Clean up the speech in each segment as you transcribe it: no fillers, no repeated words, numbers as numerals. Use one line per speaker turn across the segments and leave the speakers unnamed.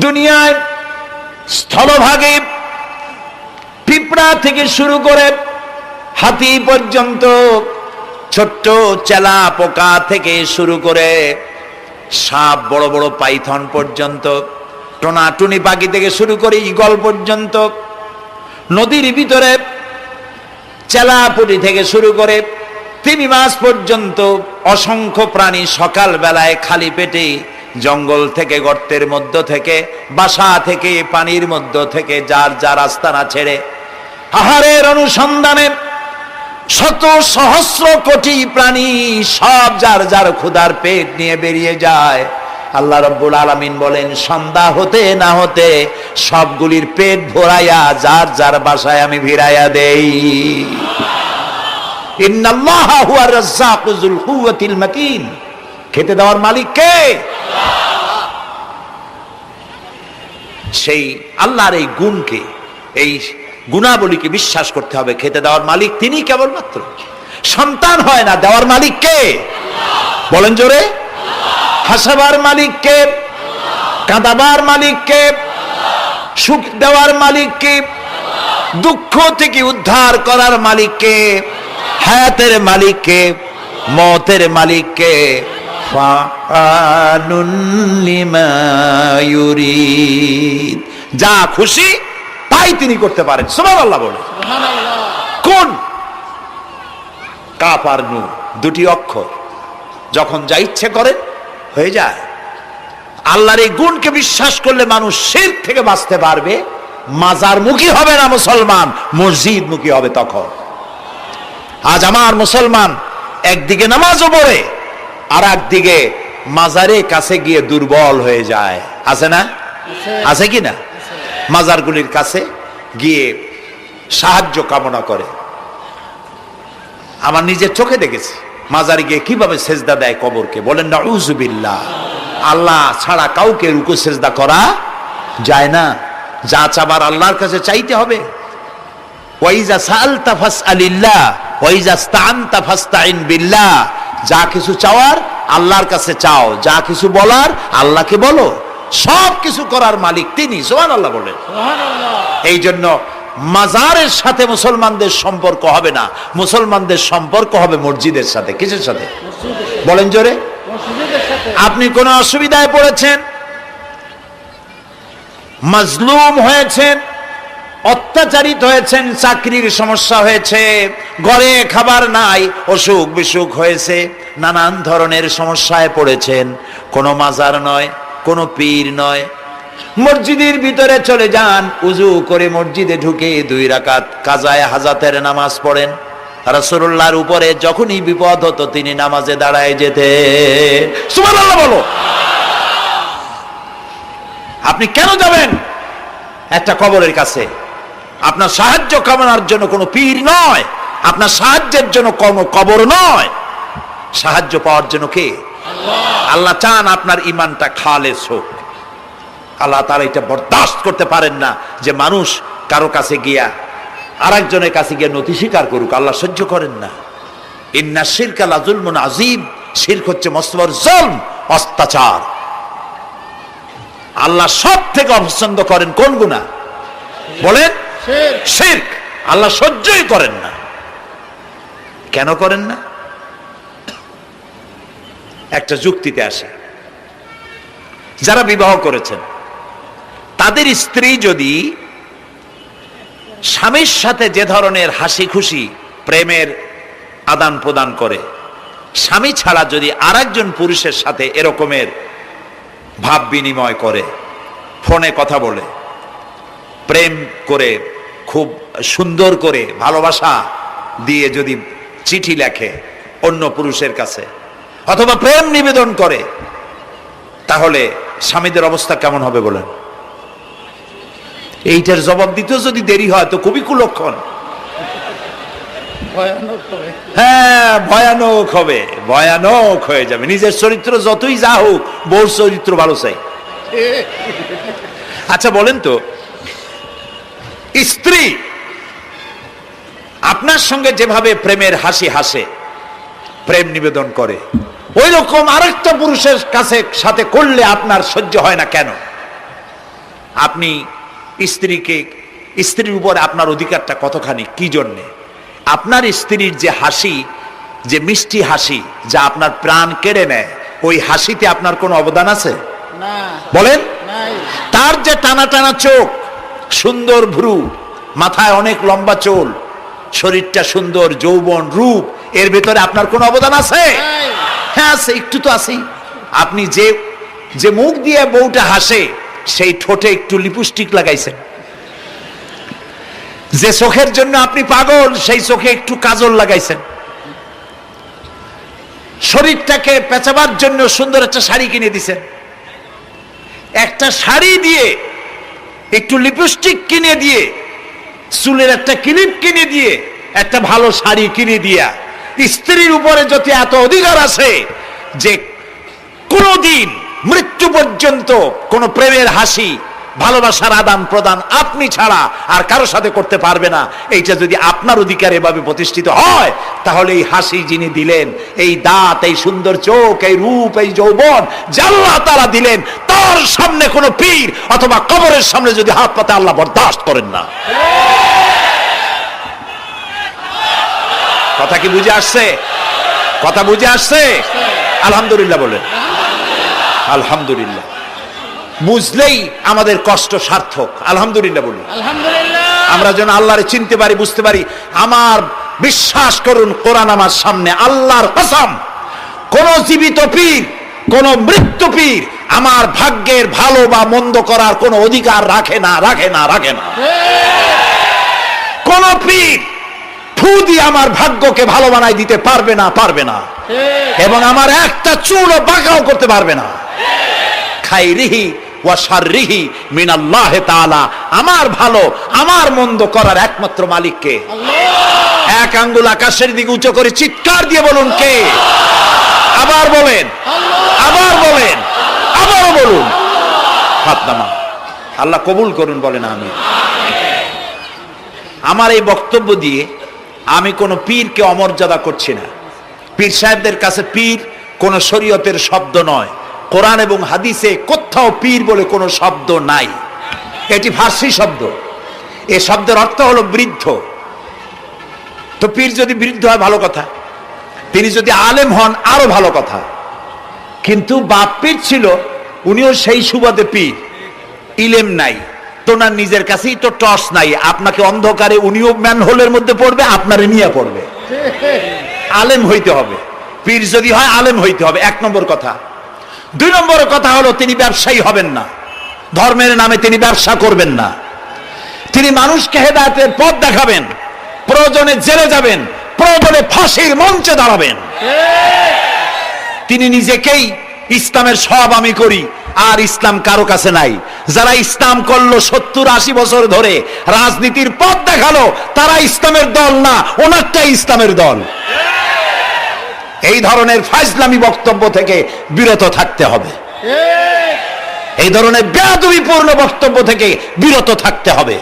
দুনিয়ায় স্থলভাগে পিঁপড়া থেকে শুরু করে হাতি পর্যন্ত, ছোট্ট চেলা পোকা থেকে শুরু করে সাপ, বড় বড় পাইথন পর্যন্ত, টোনাটুনি পাখি থেকে শুরু করে ঈগল পর্যন্ত, নদীর ভিতরে চেলাপুটি থেকে শুরু করে তিমি মাছ পর্যন্ত অসংখ্য প্রাণী সকাল বেলায় খালি পেটে জঙ্গল থেকে, গর্তের মধ্য থেকে, বাসা থেকে, পানির মধ্য থেকে যার যার আস্তানা ছেড়ে আহারের অনুসন্ধানে শত সহস্র কোটি প্রাণী সব যার যার ক্ষুধার পেট নিয়ে বেরিয়ে যায়। আল্লাহ রাব্বুল আলামিন বলেন, সন্ধ্যা হতে না হতে সবগুলির পেট ভরাইয়া যার যার বাসায় আমি ভিড়াইয়া দেই। ইন্নাল্লাহা হুয়ার রাজ্জাকু যুল কুওয়াতিল মাতিন। খেতে দেওয়ার মালিক কে? সেই আল্লাহর এই গুণকে, এই গুণাবলীকে বিশ্বাস করতে হবে। খেতে দেওয়ার মালিক তিনি কেবলমাত্র। সন্তান হয় না, দেওয়ার মালিক কে? বলেন জোরে। হাসাবার মালিক কে? কাঁদাবার মালিক কে? সুখ দেওয়ার মালিক কে? দুঃখ থেকে উদ্ধার করার মালিক কে? হায়াতের মালিক কে? মওতের মালিক কে? ফাআলুন লিমা ইউরিদ। যা খুশি তাই তিনি করতে পারেন। সুবহানাল্লাহ বলে। কোন? কাফ আর নুন, দুটি অক্ষর, যখন যা ইচ্ছে করে হয়ে যায়। আল্লাহর এই গুণকে বিশ্বাস করলে মানুষ শিরক থেকে বাঁচতে পারবে। মাজার মুখী হবে না মুসলমান, মসজিদ মুখী হবে তখন। আজ আমার মুসলমান একদিকে নামাজও পড়ে আর একদিকে মাজারের কাছে গিয়ে দুর্বল হয়ে যায়। আছে না? আছে কি না? মাজারগুলির কাছে গিয়ে সাহায্য কামনা করে। আমার নিজের চোখে দেখেছি মাজারে গিয়ে কিভাবে সেজদা দেয় কবরকে। বলেন নাউযুবিল্লাহ। আল্লাহ ছাড়া কাউকে রুকু সেজদা করা যায় না। যা চাবার আল্লাহর কাছে চাইতে হবে। ওয়াইজা সাআলতা ফাসআলিল্লাহ ওয়াইজা ইসতাআনতা ফাসতাইন বিল্লাহ। যা কিছু চাওয়ার আল্লাহর কাছে চাও, যা কিছু বলার আল্লাহকে বলো। সব কিছু করার মালিক তিনি। সুবহানাল্লাহ বলেন। এই জন্য মাজারের সাথে মুসলমানদের সম্পর্ক হবে না, মুসলমানদের সম্পর্ক হবে মসজিদের সাথে। কিসের সাথে? বলেন জোরে। আপনি কোন অসুবিধায় পড়েছেন, মাজলুম হয়েছেন, অত্যাচারিত হয়েছেন, চাকরির সমস্যা হয়েছে, ঘরে খাবার নাই, অসুখ বিসুখ হয়েছে, নানান ধরনের সমস্যায় পড়েছেন, কোনো মাজার নয়, কোনো পীর নয়, মসজিদের ভিতরে চলে যান, উজু করে মসজিদে ঢুকে 2 রাকাত কাজায়ে হাজাতের নামাজ পড়েন। রাসূলুল্লাহর উপরে যখনই বিপদ হতো তিনি নামাজে দাঁড়ায় যেতেন। সুবহানাল্লাহ বলো। আপনি কেন যাবেন একটা কবরের কাছে? আপনার সাহায্য কামনার জন্য কোনো পীর নয়, আপনার সাহায্যের জন্য কোনো কবর নয়। সাহায্য পাওয়ার জন্য কে? আল্লাহ চান আপনার ঈমানটা খালেস হোক। আল্লাহ তাআলা এটা বরদাস্ত করতে পারেন না যে মানুষ কারো কাছে গিয়া আরেকজনের কাছে গিয়ে নথি স্বীকার করুক। আল্লাহ সহ্য করেন না। ইন্না শিরকা লাযুলমুন আযীম। শিরক হচ্ছে মস্ত বড় জুলম, অত্যাচার। আল্লাহ সব থেকে অপছন্দ করেন কোন গুনাহ? বলেন শিরক। আল্লাহ সহ্যই করেন না। কেন করেন না? একটা যুক্তিতে আসে। যারা বিবাহ করেছেন তাদের স্ত্রী যদি স্বামীর সাথে যে ধরনের হাসি খুশি প্রেমের আদান প্রদান করে, স্বামী ছাড়া যদি আরেকজন পুরুষের সাথে এরকমের ভাব বিনিময় করে, ফোনে কথা বলে, প্রেম করে, খুব সুন্দর করে ভালোবাসা দিয়ে যদি চিঠি লেখে অন্য পুরুষের কাছে, অথবা প্রেম নিবেদন করে, তাহলে স্বামীদের অবস্থা কেমন হবে বলেন? এইটার জবাব দিতেও যদি দেরি হয় তো খুবই কুলক্ষণ। হ্যাঁ, ভয়ানক হবে, ভয়ানক হয়ে যাবে। নিজের চরিত্র যতই যা হোক, বউর চরিত্র ভালো চাই। আচ্ছা বলেন তো, স্ত্রী আপনার সঙ্গে যেভাবে প্রেমের হাসি হাসে, প্রেম নিবেদন করে, ওই রকম আরেকটা পুরুষের কাছে সাথে করলে আপনার সহ্য হয় না কেন? আপনি স্ত্রীর উপর আপনার অধিকারটা কতখানি, কি জন্যে? আপনার স্ত্রীর যে হাসি, যে মিষ্টি হাসি, যা আপনার প্রাণ কেড়ে নেয়, ওই হাসিতে আপনার কোনো অবদান আছে? বলেন। তার যে টানা টানা চোখ, সুন্দর ভ্রু, মাথায় অনেক লম্বা চুল, শরীরটা সুন্দর, যৌবন, রূপ, এর ভেতরে আপনার কোনো অবদান আছে? হ্যাঁ আছে, একটু তো আছেই। আপনি যে মুখ দিয়ে বউটা হাসে, সেই ঠোঁটে একটু লিপস্টিক লাগাইছেন। যে চোখের জন্য আপনি পাগল, সেই চোখে একটু কাজল লাগাইছেন। শরীরটাকে পেঁচাবার জন্য সুন্দর একটা শাড়ি কিনে দিছেন। একটা শাড়ি দিয়ে, একটু লিপস্টিক কিনে দিয়ে, চুলের একটা ক্লিপ কিনে দিয়ে, একটা ভালো শাড়ি কিনে দিয়া স্ত্রীর উপরে যদি এত অধিকার আছে যে কোনদিন মৃত্যু পর্যন্ত কোন প্রেমের হাসি, ভালোবাসার আদান প্রদান আপনি ছাড়া আর কারো সাথে করতে পারবে না, এইটা যদি আপনার অধিকার এভাবে প্রতিষ্ঠিত হয়, তাহলে এই হাসি যিনি দিলেন, এই দাঁত, এই সুন্দর চোখ, এই রূপ, এই যৌবন যা আল্লাহ তাআলা দিলেন, তার সামনে কোন পীর অথবা কবরের সামনে যদি হাত পাতে আল্লাহ বরদাস্ত করেন না। কথা কি বুঝে আসছে? কথা বুঝে আসছে? আলহামদুলিল্লাহ বলেন। আলহামদুলিল্লাহ। বুঝলেই আমাদের কষ্ট সার্থক। আলহামদুলিল্লাহ বলুন। আমরা যেন আল্লাহরে চিনতে পারি, বুঝতে পারি। আমার বিশ্বাস করুন, কোরআন আমার সামনে, আল্লাহর কসম, কোন জীবিত পীর, কোন মৃত্যু পীর আমার ভাগ্যের ভালো বা মন্দ করার কোন অধিকার রাখে না, রাখে না, রাখে না। কোন পীর ফু দিয়ে আমার ভাগ্যকে ভালো বানাই দিতে পারবে না, পারবে না, এবং আমার একটা চুলও বাঁকাও করতে পারবে না। খাইরিহি ওয়া শাররিহি মিনাল্লাহ তাআলা। আমার ভালো, আমার মন্দ করার একমাত্র মালিককে। এক আঙ্গুল আকাশের দিকে উঁচু করে চিৎকার দিয়ে বলুন, কে? আবার বলেন, আবার বলেন, আবারও বলুন। হাত নামা। আল্লাহ কবুল করুন, বলেন আমিন। আমার এই বক্তব্য দিয়ে আমি কোন পীরকে অমর্যাদা করছি না। পীর সাহেবদের কাছে পীর কোন শরীয়তের শব্দ নয়। কোরআন এবং হাদিসে কোথাও পীর বলে কোনো শব্দ নাই। এটি ফার্সি শব্দ। এই শব্দের অর্থ হলো বৃদ্ধ। তো পীর যদি বৃদ্ধ হয় ভালো কথা, তিনি যদি আলেম হন আরো ভালো কথা। কিন্তু বাপ পীর ছিল, উনিও সেই সুবাদে পীর। ইলেম নাই, তোনার নিজের কাছেই তো টর্চ নাই। আপনাকে অন্ধকারে উনিও ম্যানহোলের মধ্যে পড়বে, আপনারে নিয়ে পড়বে। আলেম হইতে হবে। পীর যদি হয় আলেম হইতে হবে, এক নম্বর কথা। দুই নম্বর কথা হলো, তিনি ব্যবসায়ী হবেন না। ধর্মের নামে তিনি ব্যবসা করবেন না। তিনি মানুষকে হেদায়েতের পথ দেখাবেন। প্রয়োজনে জেলে যাবেন, প্রয়োজনে ফাঁসির মঞ্চে দাঁড়াবেন। তিনি নিজেকেই ইসলামের সব আমি করি, আর ইসলাম কারো কাছে নাই। যারা ইসলাম করলো 70-80 বছর ধরে, রাজনীতির পথ দেখালো, তারা ইসলামের দল না, ওনারটাই ইসলামের দল। এই ধরনের ফাজলামি বক্তব্য থেকে বিরত থাকতে হবে। এই ধরনের বেয়াদবিপূর্ণ বক্তব্য থেকে বিরত থাকতে হবে।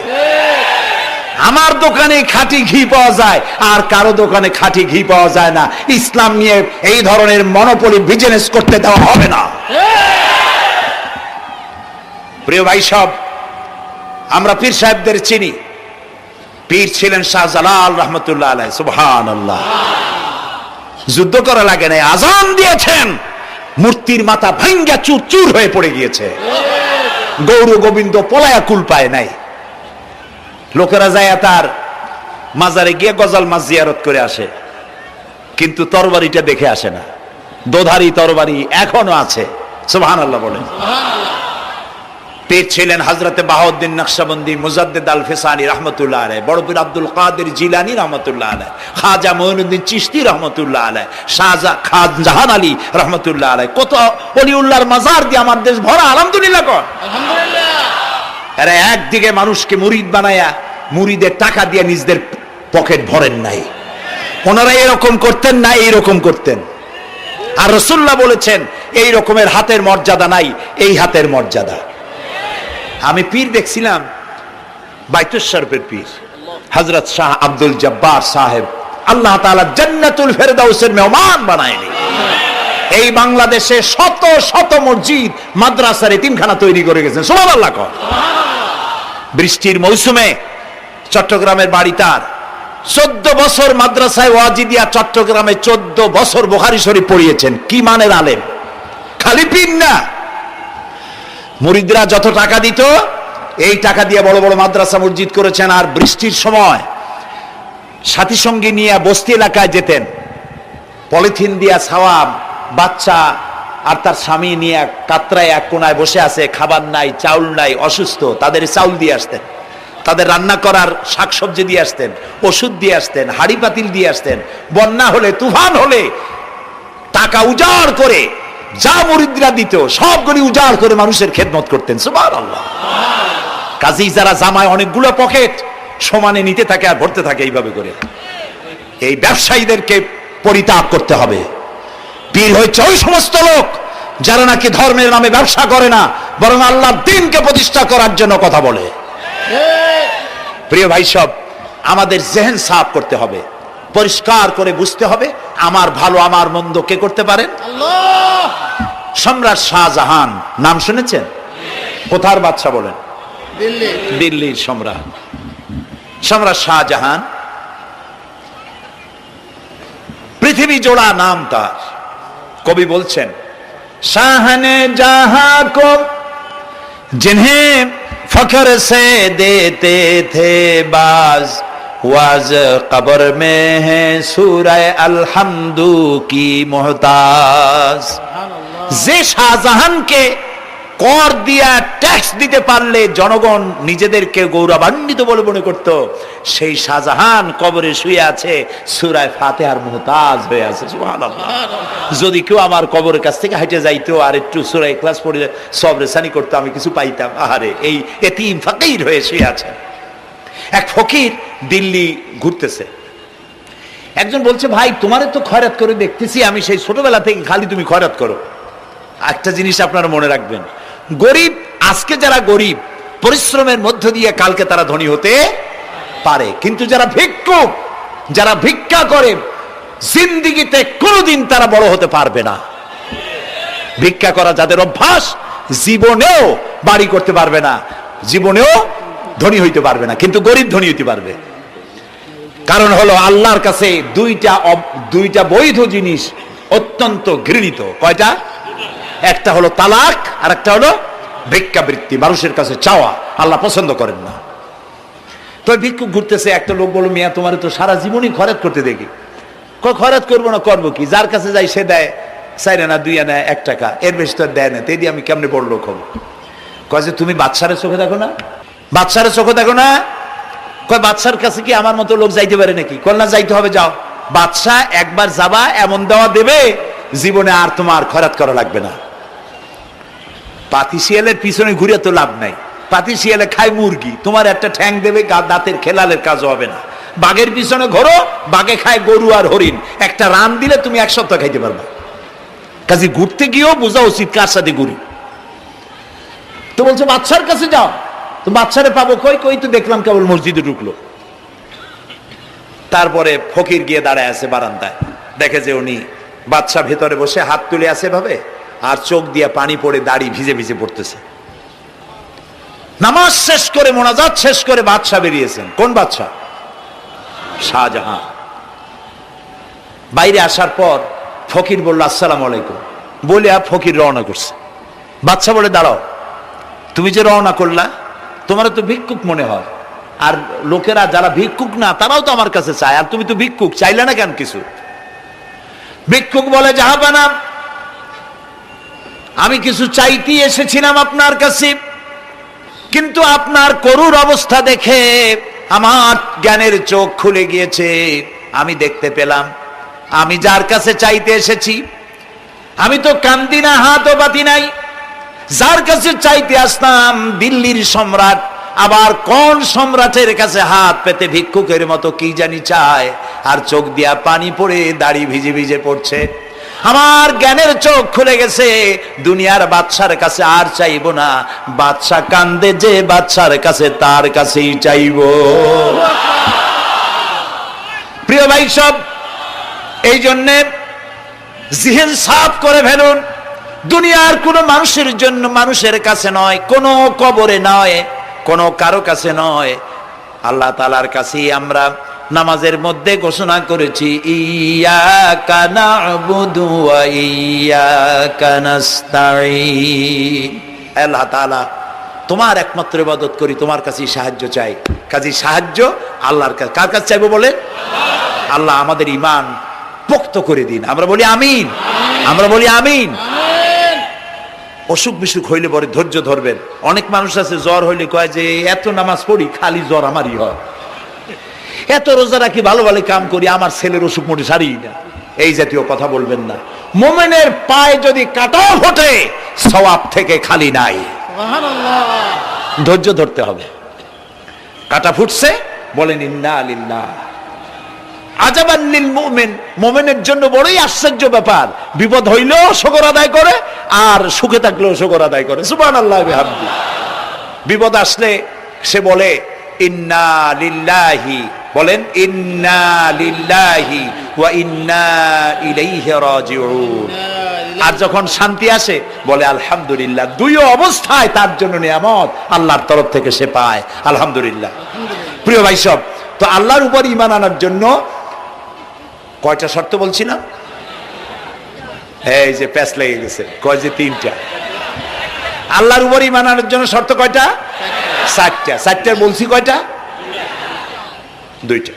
আমার দোকানে খাঁটি ঘি পাওয়া যায়, আর কারো দোকানে খাঁটি ঘি পাওয়া যায় না। ইসলাম নিয়ে এই ধরনের মনোপলি বিজনেস করতে দেওয়া হবে না। প্রিয় ভাই সব, আমরা পীর সাহেবদের চিনি। পীর ছিলেন শাহজালাল রহমতুল্লাহ আলাইহি। সুবহানাল্লাহ। যুদ্ধ করা লাগে নাই, আজান দিয়েছেন, মূর্তির মাথা ভাঙ্গা চুর চুর হয়ে পড়ে গিয়েছে। গৌর গোবিন্দ পলায়া কুল পায় নাই। লোকেরা যায় তার মাজারে গিয়ে গজাল মাছ জিয়ারত করে আসে, কিন্তু তরবারিটা দেখে আসে না। দোধারি তরবারি এখনো আছে। সুবহানাল্লাহ বলেন। পীর ছিলেন হযরতে বাহাউদ্দিন নকশবন্দি, মুজাদ্দিদ আল ফিসানি রহমতুল্লাহ আলাইহি, বড় পীর আব্দুল কাদের জিলানী রহমতুল্লাহ আলাইহি, খাজা মঈনুদ্দিন চিশতি রহমতুল্লাহ আলাইহি, শাহজাহান আলী রহমতুল্লাহ আলাইহি। কত ওলিউল্লাহর মাজার দিয়ে আমার দেশ ভরা। আলহামদুলিল্লাহ কর। আলহামদুলিল্লাহ। এরা একদিকে মানুষকে মুরিদ বানায়া মুরিদের টাকা দিয়ে নিজেদের পকেট ভরেন নাই। ওনারা এরকম করতেন না, এইরকম করতেন। আর রাসূলুল্লাহ বলেছেন, এই রকমের হাতের মর্যাদা নাই, এই হাতের মর্যাদা। আমি পীর দেখছিলাম, বাইতুল শরফের পীর হযরত শাহ আব্দুল জব্বার সাহেব, আল্লাহ তাআলা জান্নাতুল ফেরদাউসের মেহমান বানায়নি। এই বাংলাদেশে শত শত মসজিদ মাদ্রাসার এতিমখানা তৈরি করে গেছেন। সুবহানাল্লাহ। বৃষ্টির মৌসুমে চট্টগ্রামের বাড়ি তার 14 বছর মাদ্রাসায় ওয়াজিদিয়া চট্টগ্রামে 14 বছর বুখারী শরীফ পড়িয়েছেন। কি মানের আলেম, খালি পীর না। মুরিদরা যত টাকা দিত এই টাকা দিয়ে বড় বড় মাদ্রাসা মসজিদ করেছেন। আর বৃষ্টির সময় সাথী সঙ্গী নিয়ে বস্তি এলাকায় যেতেন, পলিথিন দিয়া ছাওয়া, বাচ্চা আর তার স্বামী নিয়ে কাতরায় এক কোনায় বসে আছে, খাবার নাই, চাউল নাই, অসুস্থ, তাদের চাউল দিয়ে আসতেন, তাদের রান্না করার শাকসবজি দিয়ে আসতেন, ওষুধ দিয়ে আসতেন, হাড়ি পাতিল দিয়ে আসতেন। বন্যা হলে, তুফান হলে টাকা উজাড় করে যা মুরিদরা দিত সবগুলি উজাড় করে মানুষের খেদমত করতেন। সুবহানাল্লাহ। কাজেই যারা জামায় অনেকগুলো পকেট সমানে নিতে থাকে আর ভরতে থাকে এইভাবে করে, এই ব্যবসায়ীদেরকে পরিত্যাগ করতে হবে। পীর হচ্ছে ওই সমস্ত লোক যারা নাকি ধর্মের নামে ব্যবসা করে না, বরং আল্লাহর দ্বীনকে প্রতিষ্ঠা করার জন্য কথা বলে। প্রিয় ভাই সব, আমাদের জেহেন সাফ করতে হবে, পরিষ্কার করে বুঝতে হবে আমার ভালো আমার মন্দ কে করতে পারেন? আল্লাহ। সম্রাট শাহজাহান নাম শুনেছেন? কোথার বাদশা বলেন? দিল্লির সম্রাট। সম্রাট শাহজাহান পৃথিবী জোড়া নাম তার। কবি বলছেন, শাহনে জাহাं को जिन्हें फख्र से देते थे बाज, वाज कब्र में है सूरह अलहम्दु की मोहताज। যে শাহজাহানকে কর দিয়া ট্যাক্স দিতে পারলে জনগণ নিজেদেরকে গৌরবান্বিত বলে মনে করত, সেই শাহজাহান কবরে শুয়ে আছে, সূরা ফাতিহার মুহতাজ হয়ে আছে। সুবহানাল্লাহ। যদি কেউ আমার কবরের কাছ থেকে হেঁটে যাইতো আর একটু সূরা ইখলাস পড়ে সবরেসানি করতো, আমি কিছু পাইতাম। আহারে, এই এতিম ফকির হয়ে শুয়ে আছে। এক ফকির দিল্লি ঘুরতেছে, একজন বলছে, ভাই তোমারে তো খয়রাত করে দেখতেছি আমি সেই ছোটবেলা থেকে, খালি তুমি খয়রাত করো। একটা জিনিস আপনারা মনে রাখবেন, গরিব, আজকে যারা গরিব পরিশ্রমের মধ্য দিয়ে কালকে তারা ধনী হতে পারে, কিন্তু যারা ভিক্ষুক, যারা ভিক্ষা করে, জিন্দেগিতে কোনোদিন তারা বড় হতে পারবে না। ভিক্ষা করা যাদের অভ্যাস, জীবনেও বাড়ি করতে পারবে না, জীবনেও ধনী হইতে পারবে না, কিন্তু গরিব ধনী হইতে পারবে। কারণ হলো আল্লাহর কাছে দুইটা বৈধ জিনিস অত্যন্ত ঘৃণিত। কয়টা? একটা হলো তালাক, আর একটা হলো ভিক্ষাবৃত্তি, মানুষের কাছে চাওয়া। আল্লাহ পছন্দ করেন না। তো ভিক্ষুক ঘুরতেছে, একটা লোক বলল, মিয়া তোমার তো সারা জীবনই খরচ করতে দেখি। খরচ করবো না, করবো কি? যার কাছে যাই সে দেয় 4 আনা 2 আনা 1 টাকা, এর বেশি তো দেয় না। তেদি আমি কেমনে বড় লোক হবো? কয় যে তুমি বাদশারের চোখে দেখো না, বাদশারের চোখে দেখো না। কয় বাদশার কাছে কি আমার মতো লোক যাইতে পারে নাকি? কল না, যাইতে হবে, যাও। বাদশাহ একবার যাবা, এমন দেওয়া দেবে জীবনে আর তোমার খরচ করা লাগবে না। পাতি শিয়ালের পিছনে ঘুরে তো লাভ নাই। পাতি শিয়ালে খায় মুরগি, তোমার একটা ঠ্যাং দেবে, দাঁতের খেলালের কাজ হবে না। বাঘের পিছনে ঘোরো, বাঘে খায় গরু আর হরিণ, একটা রান দিলে তুমি 1 সপ্তাহ খাইতে পারবা। কাজে ঘুরতে গিয়েও বোঝা উচিত কার সাথে ঘুরি। তো বলছে বাদশার কাছে যাও। তো বাদশারে পাবো কই? কই তো দেখলাম কেবল মসজিদে ঢুকলো। তারপরে ফকির গিয়ে দাঁড়ায় আছে বারান্দায়, দেখে যে উনি বাদশা ভেতরে বসে হাত তুলে আছে ভাবে, আর চোখ দিয়ে পানি পড়ে দাড়ি ভিজে ভিজে পড়তেছে। নামাজ শেষ করে, মোনাজাত শেষ করে বাদশা বেরিয়েছেন। কোন বাদশা? শাহজাহান। বাইরে আসার পর ফকির বলল, আসসালামু আলাইকুম বলে ফকির রওনা করছে। বাদশা বলে, দাঁড়াও, তুমি যে রওনা করলা, তোমার তো ভিক্ষুক মনে হয়, আর লোকেরা যারা ভিক্ষুক না তারাও তো আমার কাছে চায়, আর তুমি তো ভিক্ষুক, চাইলে না কেন কিছু? ভিক্ষুক বলে, জাহাপানা, আমি কিছু চাইতে এসেছিলাম আপনার কাছে, কিন্তু আপনার করুণ অবস্থা দেখে আমার জ্ঞানের চোখ খুলে গিয়েছে। আমি দেখতে পেলাম আমি যার কাছে চাইতে এসেছি, আমি তো কান্দি না, হাতও পাতি নাই। যার কাছে চাইতে আসতাম দিল্লির সম্রাট, আবার কোন সম্রাটের কাছে হাত পেতে ভিক্ষুকের মতো কি জানি চায়, আর চোখ দিয়া পানি পড়ে দাড়ি ভিজে ভিজে পড়ছে। আমার জ্ঞানের চোখ খুলে গেছে, দুনিয়ার বাদশার কাছে আর চাইবো না। বাদশা কান্দে যে বাদশার কাছে, তার কাছেই চাইবো। প্রিয় ভাই সব, এই জন্যে জিহ্ন সাফ করে ফেলুন। দুনিয়ার কোনো মানুষের জন্য, মানুষের কাছে নয়, কোনো কবরে নয়, কোনো কারো কাছে নয়, আল্লাহ তাআলার কাছেই আমরা নামাজের মধ্যে ঘোষণা করেছি, ইয়্যাকা না'বুদু ওয়া ইয়্যাকা নাস্তাঈন। আল্লাহ তাআলা, তোমার একমাত্র ইবাদত করি, তোমার কাছেই সাহায্য চাই। কাজেই সাহায্য আল্লাহর কাছে। কার কাছে চাইবো বলেন? আল্লাহ আমাদের ঈমান পোক্ত করে দিন। আমরা বলি আমিন, আমরা বলি আমিন। অসুখ বিসুখ হইলে পরে ধৈর্য ধরবেন। অনেক মানুষ আছে জ্বর হইলে কয় যে এত নামাজ পড়ি খালি জ্বর আমারই হয়, এত রোজা রাখি, ভালো ভালো কাম করি, আমার ছেলের অসুখ মোটে সারি না। এই জাতীয় কথা বলবেন না। মুমিনের পায়ে যদি কাঁটাও ফোটে সওয়াব থেকে খালি নাই। ধৈর্য ধরতে হবে। কাঁটা ফুটছে, বলেন ইন্না লিল্লাহ। আজাবান লিল মুমিন, মুমিনের জন্য বড়ই আশ্চর্য ব্যাপার, বিপদ হইলেও শুকর আদায় করে আর সুখে থাকলেও শুকর আদায় করে। সুবহানাল্লাহ বিহামদি। বিপদ আসলে সে বলে ইন্না লিল্লাহি, বলেন ইন্না লিল্লাহি ওয়া ইন্না ইলাইহি রাজিউন। আর যখন শান্তি আসে বলে আলহামদুলিল্লাহ। দুই অবস্থায় তার জন্য নিয়ামত আল্লাহর তরফ থেকে সে পায়, আলহামদুলিল্লাহ। প্রিয় ভাই সব, তো আল্লাহর উপর ঈমান আনার জন্য কয়টা শর্ত বলছিলাম? এই যে প্যাচ লেগে গেছে, কয় যে তিনটা। আল্লাহর উপর ঈমান আনার জন্য শর্ত কয়টা? চারটা। চারটার বলছি কয়টা? দুইটা।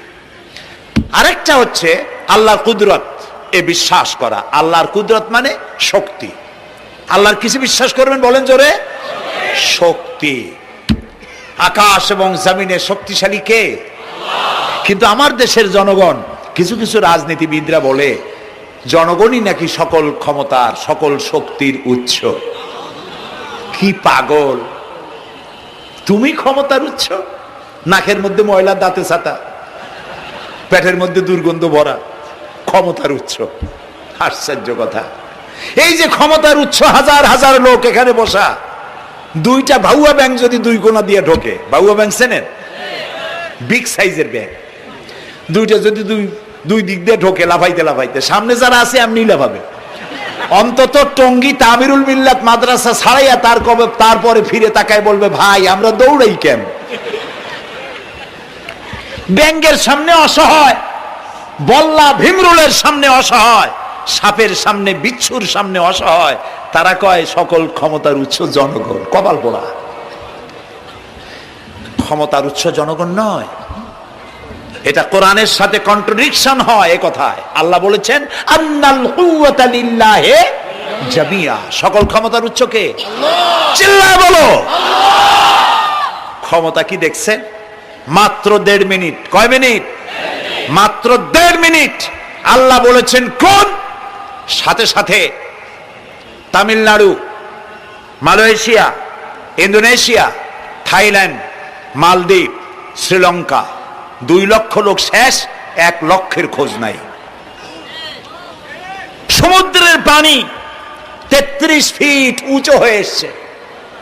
আরেকটা হচ্ছে আল্লাহর কুদরত, এ বিশ্বাস করা। আল্লাহর কুদরত মানে শক্তি। আল্লাহর কিছু বিশ্বাস করবেন বলেন জোরে? শক্তি। আকাশ এবং জমিনে শক্তিশালী কে? কিন্তু আমার দেশের জনগণ, কিছু কিছু রাজনীতিবিদরা বলে জনগণই নাকি সকল ক্ষমতার, সকল শক্তির উৎস। কি পাগল! তুমি ক্ষমতার উৎস? নাকের মধ্যে ময়লা, দাঁতে ছাতা, পেটের মধ্যে দুর্গন্ধ ভরা, ক্ষমতার উৎস। আশ্চর্য কথা। এই যে ক্ষমতার উৎস, হাজার হাজার লোক এখানে বসা, দুইটা ভাউয়া ব্যাংক যদি দুই কোণা দিয়ে ঢোকে, ভাউয়া ব্যাংক চেনেন? বিগ সাইজের ব্যাংক, দুইটা যদি দুই দিক দিয়ে ঢোকে লাফাইতে লাফাইতে, সামনে যারা আছে এমনি লাফাবে। অন্তত টঙ্গী তামিরুল মিল্লাত মাদ্রাসা ছাড়াইয়া তারপরে ফিরে তাকায় বলবে, ভাই আমরা দৌড়াই কেন? ব্যাংকের সামনে অসহায়, বল্লা ভীমরুলের সামনে অসহায়, সাপের সামনে, বিচ্ছুর সামনে অসহায়। তারা কয় সকল ক্ষমতার উৎস জনগণ। কপাল পোড়া। ক্ষমতার উৎস জনগণ নয়, এটা কোরআনের সাথে কন্ট্রাডিকশন হয় এ কথায়। আল্লাহ বলেছেন আন্নাল কুওয়াতা লিল্লাহি জামিয়া। সকল ক্ষমতার উৎস কে? আল্লাহ। চিল্লায় বলো আল্লাহ। ক্ষমতা কি দেখছেন? মাত্র 1.5 মিনিট। কয় মিনিট? মাত্র 1.5 মিনিট। আল্লাহ বলেছেন কোন? সাথে সাথে তামিলনাড়ু, মালয়েশিয়া, ইন্দোনেশিয়া, থাইল্যান্ড, মালদ্বীপ, শ্রীলঙ্কা, 2 লক্ষ লোক শেষ, 1 লক্ষের খোঁজ নাই। সমুদ্রের পানি 33 ফিট উঁচু হয়ে এসছে।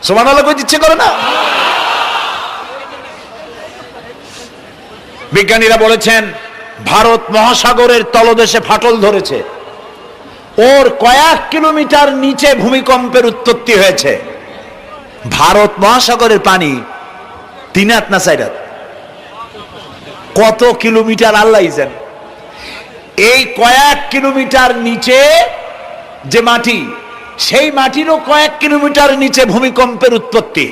সুবহানাল্লাহ কই দিচ্ছে করে না? বিজ্ঞানীরা বলেছেন ভারত মহাসাগরের তলদেশে ফাটল ধরেছে, ওর কয়েক কিলোমিটার নিচে ভূমিকম্পের উৎপত্তি হয়েছে। ভারত মহাসাগরের পানি 3 হাত না 4 হাত, কত কিলোমিটার আল্লাহ জানে। এই কয়েক কিলোমিটার নিচে যে মাটি, সেই মাটিরও কয়েক কিলোমিটার নিচে ভূমিকম্পের উৎপত্তি।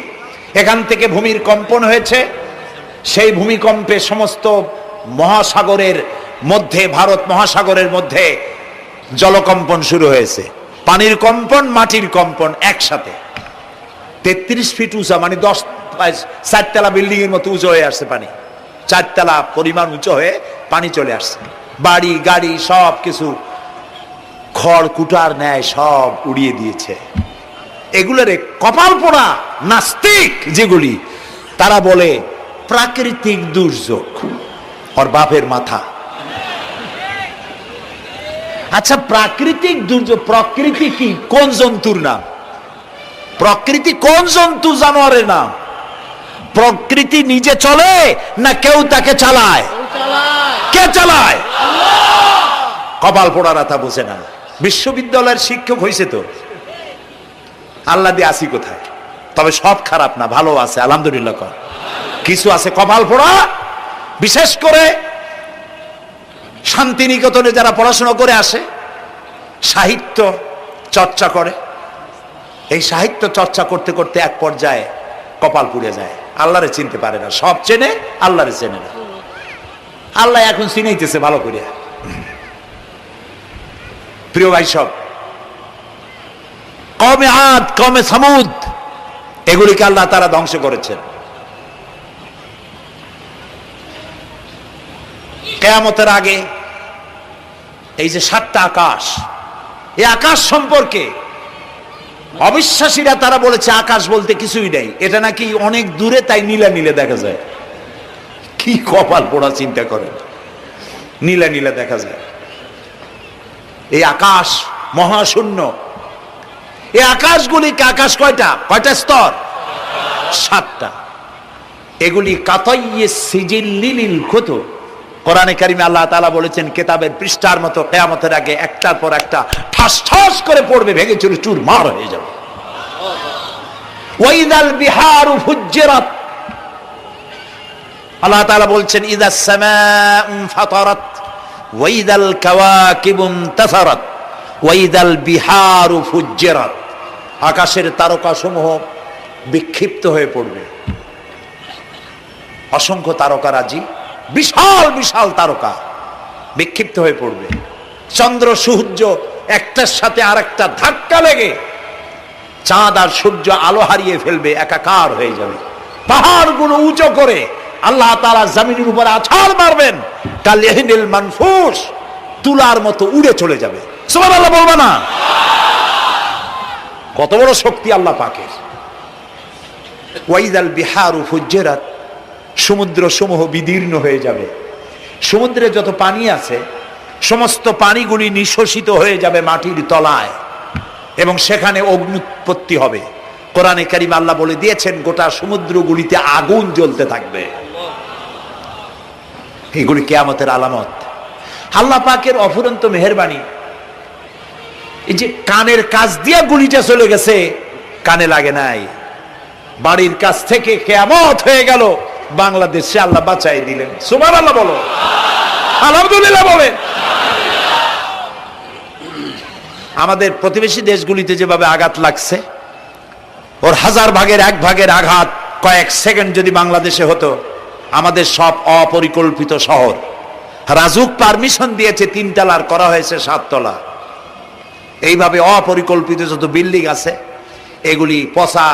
এখান থেকে ভূমির কম্পন হয়েছে। সেই ভূমিকম্পে সমস্ত মহাসাগরের মধ্যে, ভারত মহাসাগরের মধ্যে জলকম্পন শুরু হয়েছে। পানির কম্পন, মাটির কম্পন একসাথে। 33 ফিট উঁচা, মানে 4 তলা বিল্ডিং এর মতো উঁচু হয়ে আসছে পানি। 4 তলা পরিমাণ উঁচু হয়ে পানি চলে আসছে। বাড়ি গাড়ি সব কিছু খড় কুটার ন্যায় সব উড়িয়ে দিয়েছে। এগুলোরে কপাল পোড়া নাস্তিক যেগুলি, তারা বলে প্রাকৃতিক দুর্যোগ। ওর বাপের মাথা। আচ্ছা, প্রাকৃতিক দুর্যোগ, প্রকৃতি কি? কোন জন্তুর নাম? প্রকৃতি কোন জন্তু জানোয়ারের নাম? প্রকৃতি নিজে চলে না কেউ তাকে চালায়? কে চালায়? কপাল পোড়ারা তা বুঝে না। বিশ্ববিদ্যালয়ের শিক্ষক হয়েছে তো, আল্লাহ দিয়ে আসি কোথায়? তবে সব খারাপ না, ভালো আছে আলহামদুলিল্লাহ। কিছু আছে কপাল পোড়া। বিশেষ করে শান্তিনিকেতনে যারা পড়াশোনা করে আসে, সাহিত্য চর্চা করে, এই সাহিত্য চর্চা করতে করতে এক পর্যায়ে কপাল পুড়ে যায়, আল্লাহরে চিনতে পারে না। সব চেনে, আল্লাহরে চেনে না। আল্লাহ এখন চিনাইতেছে ভালো করে। প্রিয় ভাই সব, কওমে আদ, কওমে সামুদ, এগুলিকে আল্লাহ তারা ধ্বংস করেছেন। কিয়ামতের আগে এই যে 7টা আকাশ, এই আকাশ সম্পর্কে অবিশ্বাসীরা তারা বলেছে আকাশ বলতে কিছুই নেই, এটা নাকি অনেক দূরে, তাই নীলা নীলে দেখা যায়। কি কপাল পোড়া চিন্তা করেন, নীলা নীলা দেখা যায়। এই আকাশ মহাশূন্য। এই আকাশগুলিকে, আকাশ কয়টা কয়টা স্তর? 7টা। এগুলি কাতাইয়ে সিজিল্লিল কুতুব। কোরআনে কারিমে আল্লাহ তাআলা বলেছেন কিতাবের পৃষ্ঠার মতো কিয়ামতের আগে একটার পর একটা ঠাস ঠাস করে পড়বে, ভেঙে চুরে চুরমার হয়ে যাবে। ওয়াইদাল বিহারু ফুজ্জিরাত, আল্লাহ তাআলা বলছেন ইদাস সামাউ ফাতারাত ওয়াইদাল কাওয়াকিবু ইনতাসারাত ওয়াইদাল বিহারু ফুজ্জিরাত। আকাশের তারকাসমূহ বিক্ষিপ্ত হয়ে পড়বে। অসংখ্য তারকারাজি, বিশাল বিশাল তারকা বিক্ষিপ্ত হয়ে পড়বে। চন্দ্র সূর্য একটার সাথে আরেকটা ধাক্কা লেগে চাঁদ আর সূর্য আলো হারিয়ে ফেলবে, একাকার হয়ে যাবে। পাহাড়গুলো উঁচু করে আল্লাহ তাআলা জমিনের উপরে আছাড় মারবেন, কালিহিনিল মানফুস, তুলার মতো উড়ে চলে যাবে। সুবহানাল্লাহ বলবা না? কত বড় শক্তি আল্লাহ পাকের। ওয়াইদাল বিহারু ফুজ্জিরাত, সমুদ্র সমূহ বিদীর্ণ হয়ে যাবে। সমুদ্রে যত পানি আছে সমস্ত পানিগুলি নিঃশোষিত হয়ে যাবে মাটির তলায়, এবং সেখানে অগ্নুৎপত্তি হবে। কোরআনে কারিমে আল্লাহ বলে দিয়েছেন গোটা সমুদ্রগুলিতে আগুন জ্বলতে থাকবে। এগুলি কিয়ামতের আলামত। আল্লাহ পাকের অফুরন্ত মেহেরবানি। এই যে কানের কাছ দিয়ে গুলিটা চলে গেছে, কানে লাগে নাই। বাড়ির কাছ থেকে কিয়ামত হয়ে গেল, বাংলাদেশে আল্লাহ বাঁচাই দিলেন। সুবহানাল্লাহ বলো, আলহামদুলিল্লাহ বলেন। আমাদের প্রতিবেশী দেশগুলিতে যেভাবে আঘাত লাগছে, ওর 1000 ভাগের 1 ভাগের আঘাত কয়েক সেকেন্ড যদি বাংলাদেশে হতো, আমাদের সব অপরিকল্পিত শহর, রাজুক পারমিশন দিয়েছে 3 তলার, করা হয়েছে 7 তলা। এইভাবে অপরিকল্পিত যত বিল্ডিং আছে এগুলি পচা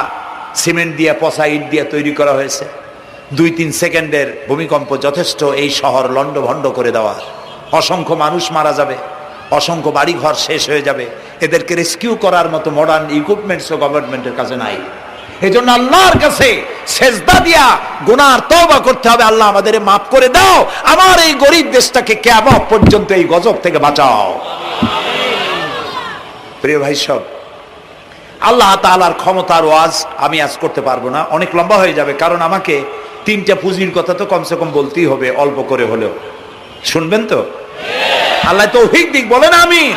সিমেন্ট দিয়ে, পচা ইট দিয়ে তৈরি করা হয়েছে। 2-3 সেকেন্ডের ভূমিকম্প যথেষ্ট এই শহর লন্ডভন্ড করে দেওয়ার। অসংখ্য মানুষ মারা যাবে, অসংখ্য বাড়িঘর শেষ হয়ে যাবে। এদেরকে রেস্কিউ করার মতো মডার্ন ইকুইপমেন্টসও গভর্নমেন্টের কাছে নাই। এই জন্য আল্লাহর কাছে সেজদা দিয়া গুনার তওবা করতে হবে, আল্লাহ আমাদের মাফ করে দাও, আমার এই গরিব দেশটাকে কিয়ামত পর্যন্ত এই গজব থেকে বাঁচাও। প্রিয় ভাই সব, আল্লাহ তাআলার ক্ষমতার ওয়াজ আমি আজ করতে পারবো না, অনেক লম্বা হয়ে যাবে। কারণ আমাকে 3টা পুঁজির কথা তো কমসে কম বলতেই হবে, অল্প করে হলেও। শুনবেন তো? আল্লাহ তৌফিক দিক, বলেন আমিন।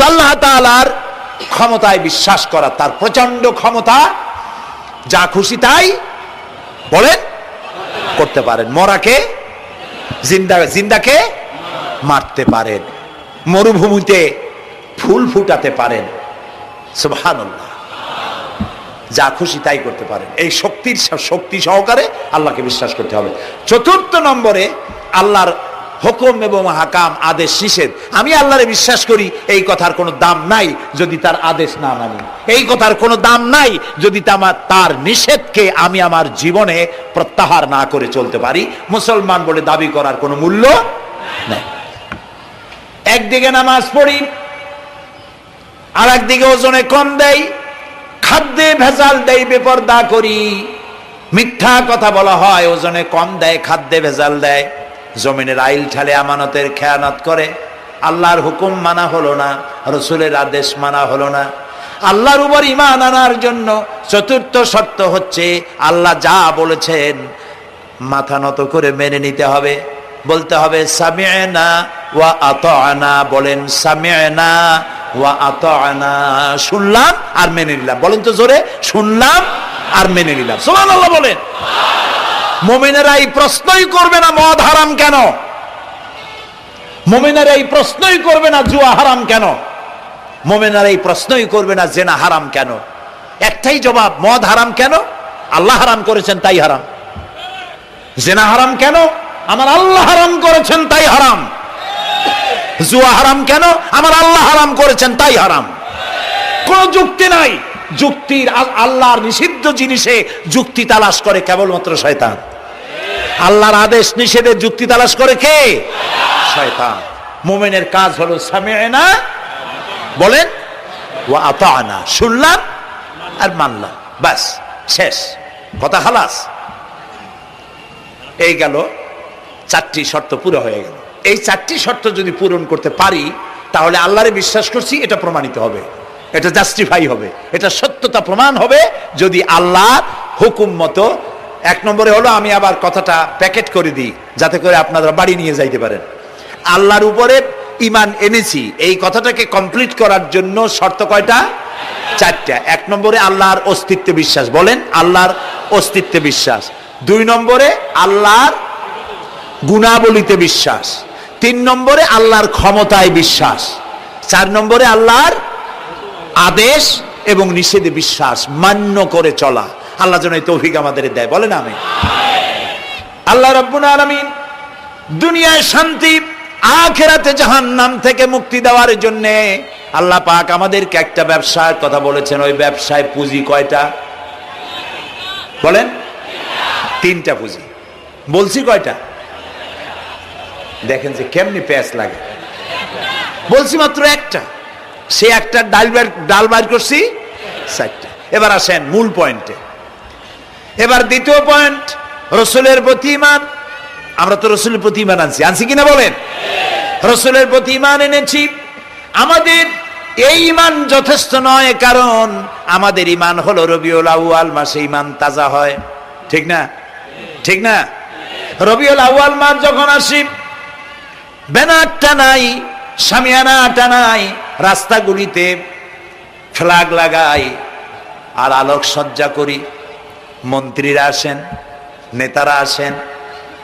আল্লাহ তাআলার ক্ষমতায় বিশ্বাস করা, তার প্রচন্ড ক্ষমতা, যা খুশি তাই বলেন করতে পারেন। মরাকে জিন্দা, জিন্দাকে মারতে পারেন, মরুভূমিতে ফুল ফুটাতে পারেন। সুবহানাল্লাহ, যা খুশি তাই করতে পারেন। এই শক্তি সহকারে আল্লাহকে বিশ্বাস করতে হবে। 4র্থ নম্বরে আল্লাহর হুকুম এবং হাকাম, আদেশ নিষেধ। আমি আল্লাহরে বিশ্বাস করি, এই কথার কোনো দাম নাই যদি তার আদেশ না মানি। এই কথার কোনো দাম নাই যদি তার নিষেধকে আমি আমার জীবনে প্রত্যাহার না করে চলতে পারি। মুসলমান বলে দাবি করার কোনো মূল্য নেই। একদিকে নামাজ পড়ি, আর একদিকে ওজনে কম দেয়, খাদ্যে ভেজাল দেয়, বেপরদা করি, মিথ্যা কথা বলা হয়, ওজনে কম দেয়, খাদ্যে ভেজাল দেয়, জমিনের আইল ঠালে আমানতের খেয়ানত করে। আল্লাহর হুকুম মানা হলো না, রসুলের আদেশ মানা হলো না। আল্লাহর উপর ঈমান আনার জন্য 4র্থ শর্ত হচ্ছে আল্লাহ যা বলেছেন মাথা নত করে মেনে নিতে হবে। বলতে হবে সামি'না ওয়া আতা'না। বলেন সামি'না ওয়া আতা'না, শুনলাম আর মেনে নিলাম। বলেন তো জোরে, শুনলাম আর মেনে নিলাম। সুবহানাল্লাহ বলেন। মুমিনেরা এই প্রশ্নই করবে না মদ হারাম কেন, মুমিনেরা এই প্রশ্নই করবে না জুয়া হারাম কেন, মুমিনেরা এই প্রশ্নই করবে না জেনা হারাম কেন। একটাই জবাব, মদ হারাম কেন? আল্লাহ হারাম করেছেন তাই হারাম। জেনা হারাম কেন? আমার আল্লাহ হারাম করেছেন তাই হারাম। জুয়া হারাম কেন? আমার আল্লাহ হারাম করেছেন তাই হারাম। কোন যুক্তি নাই। যুক্তির, আল্লাহর নিষিদ্ধ জিনিসে যুক্তি তালাশ করে কেবলমাত্র শয়তান। আল্লাহর আদেশ নিষেধের যুক্তি তালাশ করে কে? শয়তান। মুমিনের কাজ হলো সামি'না, বলেন, ওয়া আতা'না, শুনলাম আর মানলাম, বাস, শেষ কথা, খালাস। এই গেল, চারটি শর্ত পুরো হয়ে গেল। এই চারটি শর্ত যদি পূরণ করতে পারি তাহলে আল্লাহরে বিশ্বাস করছি এটা প্রমাণিত হবে, এটা জাস্টিফাই হবে, এটা সত্যতা প্রমাণ হবে যদি আল্লাহর হুকুম মতো। এক নম্বরে হলো, আমি আবার কথাটা প্যাকেট করে দিই যাতে করে আপনারা বাড়ি নিয়ে যাইতে পারেন। আল্লাহর উপরে ঈমান এনেছি, এই কথাটাকে কমপ্লিট করার জন্য শর্ত কয়টা? চারটা। এক নম্বরে আল্লাহর অস্তিত্বে বিশ্বাস, বলেন আল্লাহর অস্তিত্বে বিশ্বাস। দুই নম্বরে আল্লাহর গুণাবলীতে বিশ্বাস। তিন নম্বরে আল্লাহর ক্ষমতায় বিশ্বাস। চার নম্বরে আল্লাহর আদেশ এবং নিষেধে বিশ্বাস, মান্য করে চলা। আল্লাহ যেন এই তৌফিক আমাদের দেয়, বলেন আমিন। আল্লাহ রাব্বুল আলামিন দুনিয়ায় শান্তি, আখিরাতে জাহান্নাম থেকে মুক্তি দেওয়ার জন্য আল্লাহ পাক আমাদেরকে একটা ব্যবসার কথা বলেছেন। ওই ব্যবসায় পুঁজি কয়টা? বলেন। তিনটা পুঁজি। বলছি কয়টা? দেখেন যে কেমনি প্যাঁচ লাগে। বলছি মাত্র একটা, সে একটা ডাল বাইর করছি চারটা। এবার আসেন মূল পয়েন্টে। এবার দ্বিতীয় পয়েন্ট, রসুলের প্রতি ঈমান। আমরা তো রসুলের প্রতি ঈমান আনছি কিনা বলেন? রসুলের প্রতি ঈমান এনেছি। আমাদের এই ঈমান যথেষ্ট নয়, কারণ আমাদের ঈমান হলো রবিউল আউয়াল মাসে ঈমান তাজা হয়, ঠিক না? ঠিক না? রবিউল আউয়াল মাস যখন আসি, ব্যানারটা নাই, শামিয়ানাটা নাই, রাস্তাগুলিতে ফ্ল্যাগ লাগাই আর আলোকসজ্জা করি। মন্ত্রীরা আসেন, নেতারা আসেন,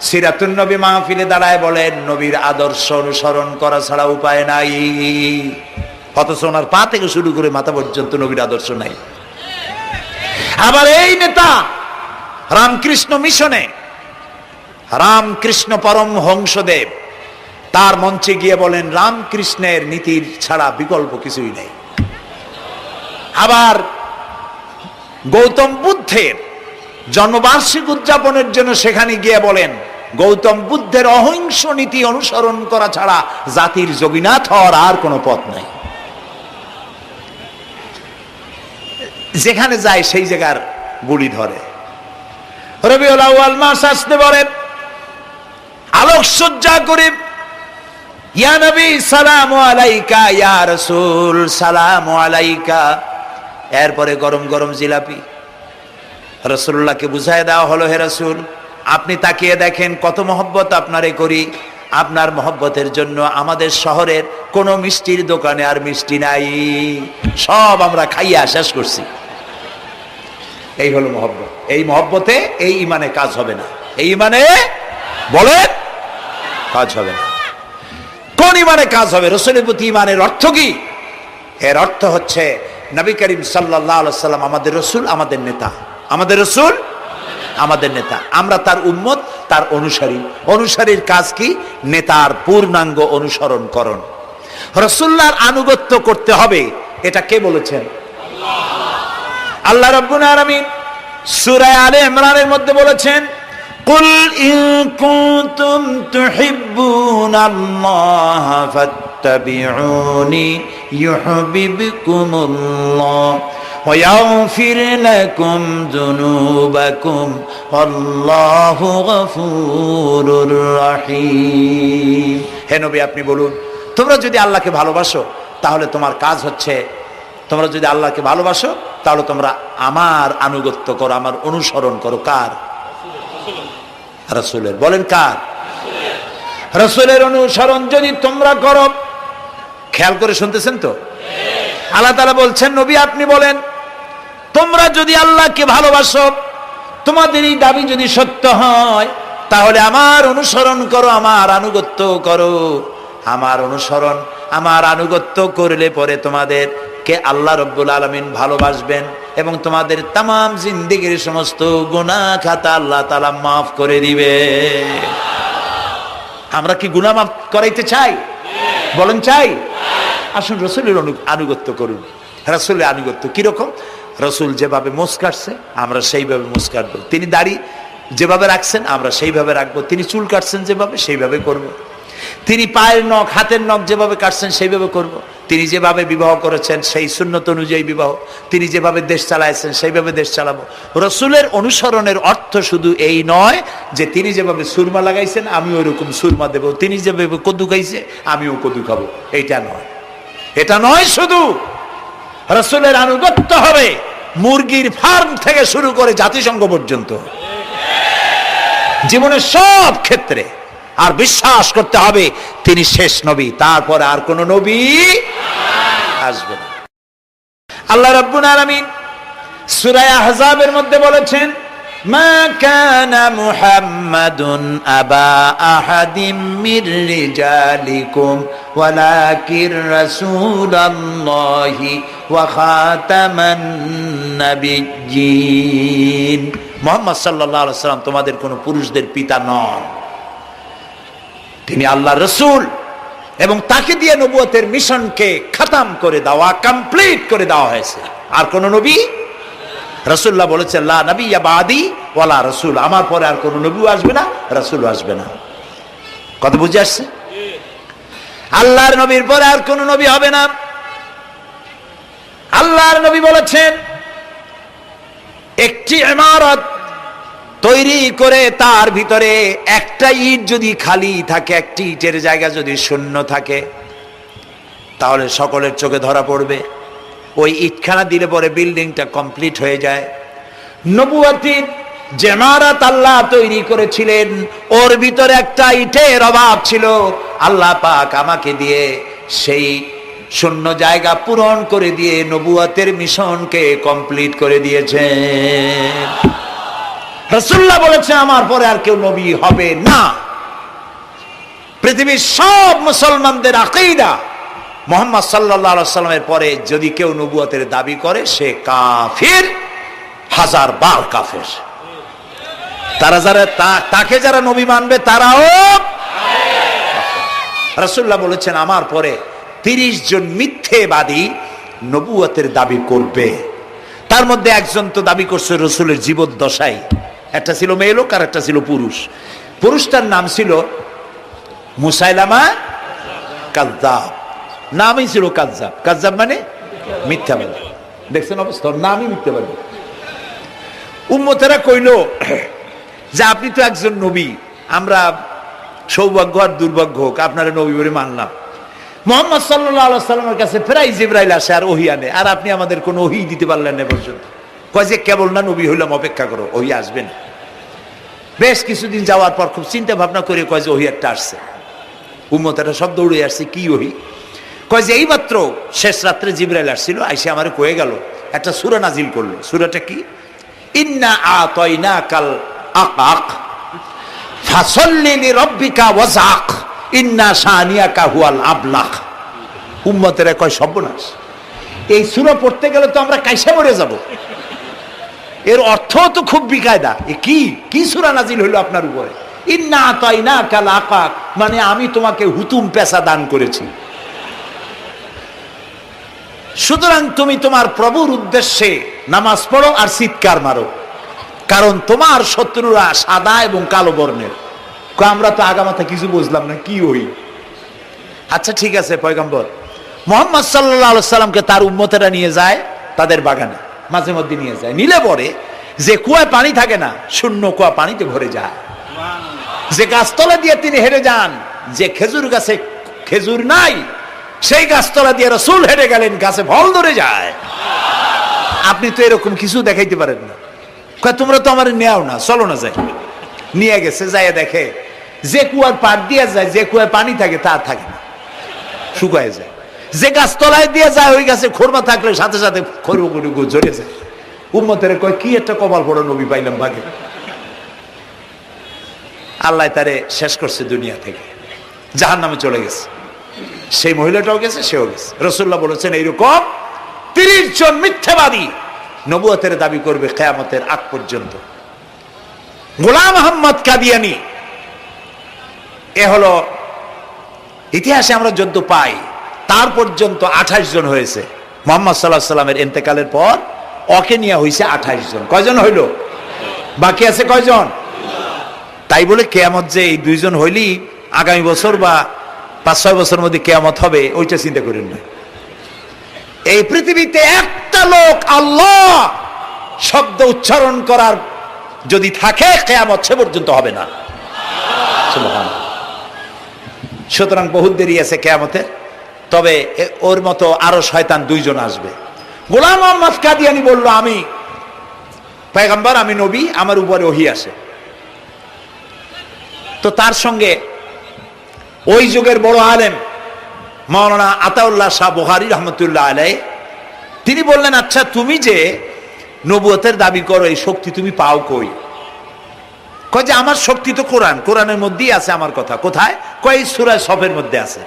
সিরাতুন নবী মাহফিলে দাঁড়ায় বলেন নবীর আদর্শ অনুসরণ করা ছাড়া উপায় নাই। অথচ ওনার পা থেকে শুরু করে মাথা পর্যন্ত নবীর আদর্শ নাই। আবার এই নেতা রামকৃষ্ণ মিশনে, রামকৃষ্ণ পরমহংসদেব তার মঞ্চে গিয়ে বলেন রামকৃষ্ণের নীতির ছাড়া বিকল্প কিছুই নেই। আবার গৌতম বুদ্ধের জন্মবার্ষিক উদযাপনের জন্য সেখানে গিয়ে বলেন গৌতম বুদ্ধের অহিংস নীতি অনুসরণ করা ছাড়া জাতির যোগীনাথ হওয়ার আর কোনো পথ নাই। যেখানে যায় সেই জায়গার গুলি ধরে। রবিউল আউয়াল মাস আসতে পারে, আলোকসজ্জা করে ইয়া নবী সালামু আলাইকা, ইয়া রাসূল সালামু আলাইকা। এরপরে গরম গরম জিলাপি রাসূলুল্লাহকে বুঝায় দেওয়া হলো, হে রাসূল আপনি তাকিয়ে দেখেন কত মহব্বত আপনারে করি, আপনার মহব্বতের জন্য আমাদের শহরের কোনো মিষ্টির দোকানে আর মিষ্টি নাই, সব আমরা খাইয়া শেষ করছি। এই হলো মহব্বত। এই মহব্বতে এই ঈমানে কাজ হবে না। এই ঈমানে বলেন কাজ হবে না। কোন ঈমানে কাজ হবে? রাসূলের প্রতি ঈমানের অর্থ কি? এর অর্থ হচ্ছে নবী করিম সাল্লাল্লাহু আলাইহি সাল্লাম আমাদের রাসূল, আমাদের নেতা। আমাদের রাসূল আমাদের নেতা, আমরা তার উম্মত, তার অনুসারী। অনুসারীর কাজ কি? নেতার পূর্ণাঙ্গ অনুসরণ করণ। রাসূলুল্লাহর আনুগত্য করতে হবে, এটা কে বলেছেন? আল্লাহ রাব্বুল আলামিন সূরা আলে ইমরানের মধ্যে বলেছেন কুল ইন কুনতুম তুহিব্বুনাল্লাহ ফাত্তাবিউনি ইউহিব্বুকুমুল্লাহ ওয়া ইয়াগফির লাকুম যুনুবাকুম আল্লাহু গফুরুর রহিম। হে নবী আপনি বলুন, তোমরা যদি আল্লাহকে ভালোবাসো তাহলে তোমার কাজ হচ্ছে, তোমরা যদি আল্লাহকে ভালোবাসো তাহলে তোমরা আমার আনুগত্য করো, আমার অনুসরণ করো। কার? রাসূলের। বলেন কার? রাসূলের অনুসরণ যদি তোমরা করো, খেয়াল করে শুনতেছেন তো? আল্লাহ তাআলা বলছেন, নবী আপনি বলেন, তোমরা যদি আল্লাহকে ভালোবাসো, তোমাদের এই দাবি যদি সত্য হয়, তাহলে আমার অনুসরণ করো, আমার আনুগত্য করো। আমার অনুসরণ, আমার আনুগত্য করলে পরে তোমাদেরকে আল্লাহ রাব্বুল আলামিন ভালোবাসবেন এবং তোমাদের তামাম জিন্দেগির সমস্ত গুনাহ খাতা আল্লাহ তাআলা মাফ করে দিবে। আমরা কি গুনাহ মাফ করাইতে চাই? বলেন চাই? আসুন রাসূলের আনুগত্য করুন। রাসূলের আনুগত্য কিরকম? রাসূল যেভাবে মোস কাটছে আমরা সেইভাবে মোস কাটবো। তিনি দাড়ি যেভাবে রাখছেন আমরা সেইভাবে রাখবো। তিনি চুল কাটছেন যেভাবে সেইভাবে করব। তিনি পায়ের নখ, হাতের নখ যেভাবে কাটছেন সেইভাবে করব। তিনি যেভাবে বিবাহ করেছেন সেই সুন্নত অনুযায়ী বিবাহ, তিনি যেভাবে দেশ চালাইছেন সেইভাবে দেশ চালাবো। রাসূলের অনুসরণের অর্থ শুধু এই নয় যে তিনি যেভাবে সুরমা লাগাইছেন আমি ওইরকম সুরমা দেব, তিনি যেভাবে কদু খাইছে আমিও কদু খাবো, এইটা নয়। এটা নয়, শুধু রাসূলের আনুগত্য হবে মুরগির ফার্ম থেকে শুরু করে জাতিসংঘ পর্যন্ত, জীবনের সব ক্ষেত্রে। আর বিশ্বাস করতে হবে তিনি শেষ নবী, তারপরে আর কোন নবী আসবে না। আল্লাহ রাব্বুল আলামিন সূরা আহজাবের মধ্যে বলেছেন, মা কানা মুহাম্মাদুন আবা আহাদিম মির রিজালিকুম ওয়ালাকির রাসূলুল্লাহি ওয়া খাতামান নাবিয়্যিন। মুহাম্মদ সাল্লাল্লাহু আলাইহি ওয়াসাল্লাম তোমাদের কোন পুরুষদের পিতা নন, তিনি আল্লাহর রাসূল এবং তাকে দিয়ে নবুয়তের মিশনকে খতম করে দেওয়া, কমপ্লিট করে দেওয়া হয়েছে। আর কোন নবী, রাসূলুল্লাহ বলেছেন লা নাবিয়্যা বাদি ওয়ালা রাসূল, আমার পরে আর কোন নবী আসবে না, রাসূল আসবে না। কথা বুঝে আসছে? আল্লাহর নবীর পরে আর কোন নবী হবে না। আল্লাহর নবী বলেছেন, একটি ইমারত তৈরি করে তার ভিতরে একটা ইট যদি খালি থাকে, একটি ইটের জায়গা যদি শূন্য থাকে, তাহলে সকলের চোখে ধরা পড়বে। ওই ইটখানা দিলে পরে বিল্ডিংটা কমপ্লিট হয়ে যায়। নবুয়তির যে ইমারত আল্লাহ তৈরি করেছিলেন, ওর ভিতরে একটা ইটের অভাব ছিল। আল্লাহ পাক আমাকে দিয়ে সেই শূন্য জায়গা পূরণ করে দিয়ে নবুয়তের মিশনকে কমপ্লিট করে দিয়েছেন। রাসূলুল্লাহ বলেছেন আমার পরে আর কেউ নবী হবে না। পৃথিবীর সব মুসলমানদের আকীদা, মুহাম্মদ সাল্লাল্লাহু আলাইহি ওয়াসাল্লামের পরে যদি কেউ নবুয়তের দাবি করে সে কাফির, হাজার বার কাফের। তারা যারা তাকে যারা নবী মানবে তারাও। রাসূলুল্লাহ বলেছেন আমার পরে 30 জন মিথ্যেবাদী নবুয়তের দাবি করবে। তার মধ্যে একজন তো দাবি করছে রাসূলের জীবদ্দশায়, একটা ছিল মেয়ে লোক আর একটা ছিল পুরুষ। পুরুষটার নাম ছিল মুসাইলামা কাযযাব, নামই ছিল কাযযাব। কাযযাব মানে মিথ্যাবাদী। দেখছেন অবস্থা, নামই মিথ্যাবাদী। উম্মতেরা কইল যে আপনি তো একজন নবী, আমরা সৌভাগ্য আর দুর্ভাগ্য হোক আপনারা নবী বলে মানলাম। মুহাম্মদ সাল্লাল্লাহু আলাইহি ওয়াসাল্লামের কাছে প্রায় জিবরাইল আসে আর ওহী আনে, আর আপনি আমাদের কোনো ওহী দিতে পারলেন না পর্যন্ত। কয় যে কেবল না নবী হইলাম, অপেক্ষা করো, ওহী আসবেন। বেশ কিছুদিন যাওয়ার পর খুব চিন্তা ভাবনা করে কয় যে ওহী একটা আসছে। উম্মতেরা সব দৌড়ে আসছে, কি ওহী? কয় যে এইমাত্র শেষ রাত্রে জিবরাইল আসছিল, আইসে আমারে কয়ে গেল একটা সূরা নাজিল করলো। সূরাটা কি? ইন্না আতাইনাকাল আকাক ফাসাল্লি লিরাব্বিকা ওয়াজআক ইন্না শানিয়াকা হুয়াল আবলাক। উম্মতেরা কয় সর্বনাশ, এই সূরা পড়তে গেলে তো আমরা কাইসা মরে যাব। এর অর্থ তো খুব বিকায়দা। এ কি সূরা নাজিল হইলো আপনার উপরে? ইন্না আতাইনাকাল আকাক মানে আমি তোমাকে হুতুম পেশা দান করেছি, সুতরাং তুমি তোমার প্রভুর উদ্দেশ্যে নামাজ পড়ো আর চিৎকার মারো, কারণ তোমার শত্রুরা সাদা এবং কালো বর্ণের। আমরা তো আগামাথা কিছু বুঝলাম না, কি হই? আচ্ছা ঠিক আছে, পয়গম্বর মুহাম্মদ সাল্লাল্লাহু আলাইহি সাল্লামকে তার উম্মতেরা নিয়ে যায় তাদের বাগানে, মাঝে মধ্যে নিয়ে যায়। নিলে পরে যে কুয়ায় পানি থাকে না, শূন্য কুয়া পানিতে ভরে যায়। যে গাছতলা দিয়ে তিনি হেঁটে যান, যে খেজুর গাছে খেজুর নাই, সেই গাছতলা দিয়ে রাসূল হেঁটে গেলেন, গাছে ফল ধরে যায়। আপনি তো এরকম কিছু দেখাইতে পারেন না। তোমরা তো আমার নেও না, চলো না যাই। নিয়ে গেছে, যাই দেখে যে কুয়ার পাট দিয়ে যায়, যে কুয়ায় পানি থাকে তা থাকে না, শুকায় যায়। যে গাছ তলায় দিয়ে যায় ওই গাছে খোরমা থাকলে সাথে সাথে খড়গুলো ঝরে যায়। উম্মতের কয় কি একটা কপাল পড়ো নবী পাইলাম ভাগে। আল্লাহ তারে শেষ করছে দুনিয়া থেকে, জাহান্নামে চলে গেছে। সেই মহিলাটাও গেছে, সেও গেছে। রাসূলুল্লাহ বলেছেন এইরকম 30 জন মিথ্যাবাদী নবুয়তের দাবি করবে কিয়ামতের আগ পর্যন্ত। গোলাম আহমদ কাদিয়ানী, এ হলো ইতিহাসে আমরা যদ্দ পাই তার পর্যন্ত 28 জন হয়েছে। মুহাম্মদ সাল্লাল্লাহু আলাইহি সাল্লামের ইন্তেকালের পর ওকে নিয়ে হয়েছে 28 জন। কয়জন হইল? বাকি আছে কয়জন? তাই বলে কিয়ামত যে এই 2 জন হইলি আগামী বছর বা 5-6 বছরের মধ্যে কিয়ামত হবে ওইটা চিন্তা করেন না। এই পৃথিবীতে একটা লোক আল্লাহ শব্দ উচ্চারণ করার যদি থাকে কিয়ামত সে পর্যন্ত হবে না। সুবহানাল্লাহ। সুতরাং বহুত দেরি আছে কিয়ামতের। তবে ওর মতো আরো শয়তান 2 জন আসবে। গোলাম আহমদ কাদিয়ানী বলল আমি পয়গম্বর, আমি নবী, আমার উপরে ওহী আসে। তো তার সঙ্গে ওই যুগের বড় আলেম মাওলানা আতাউল্লাহ শাহ বুখারী রহমতুল্লাহ আলাইহি তিনি বললেন, আচ্ছা তুমি যে নবুয়তের দাবি করো এই শক্তি তুমি পাও কই? কয় যে আমার শক্তি তো কোরআন, কোরআনের মধ্যেই আছে আমার কথা। কোথায়? কয় সূরা সফের মধ্যে আছে,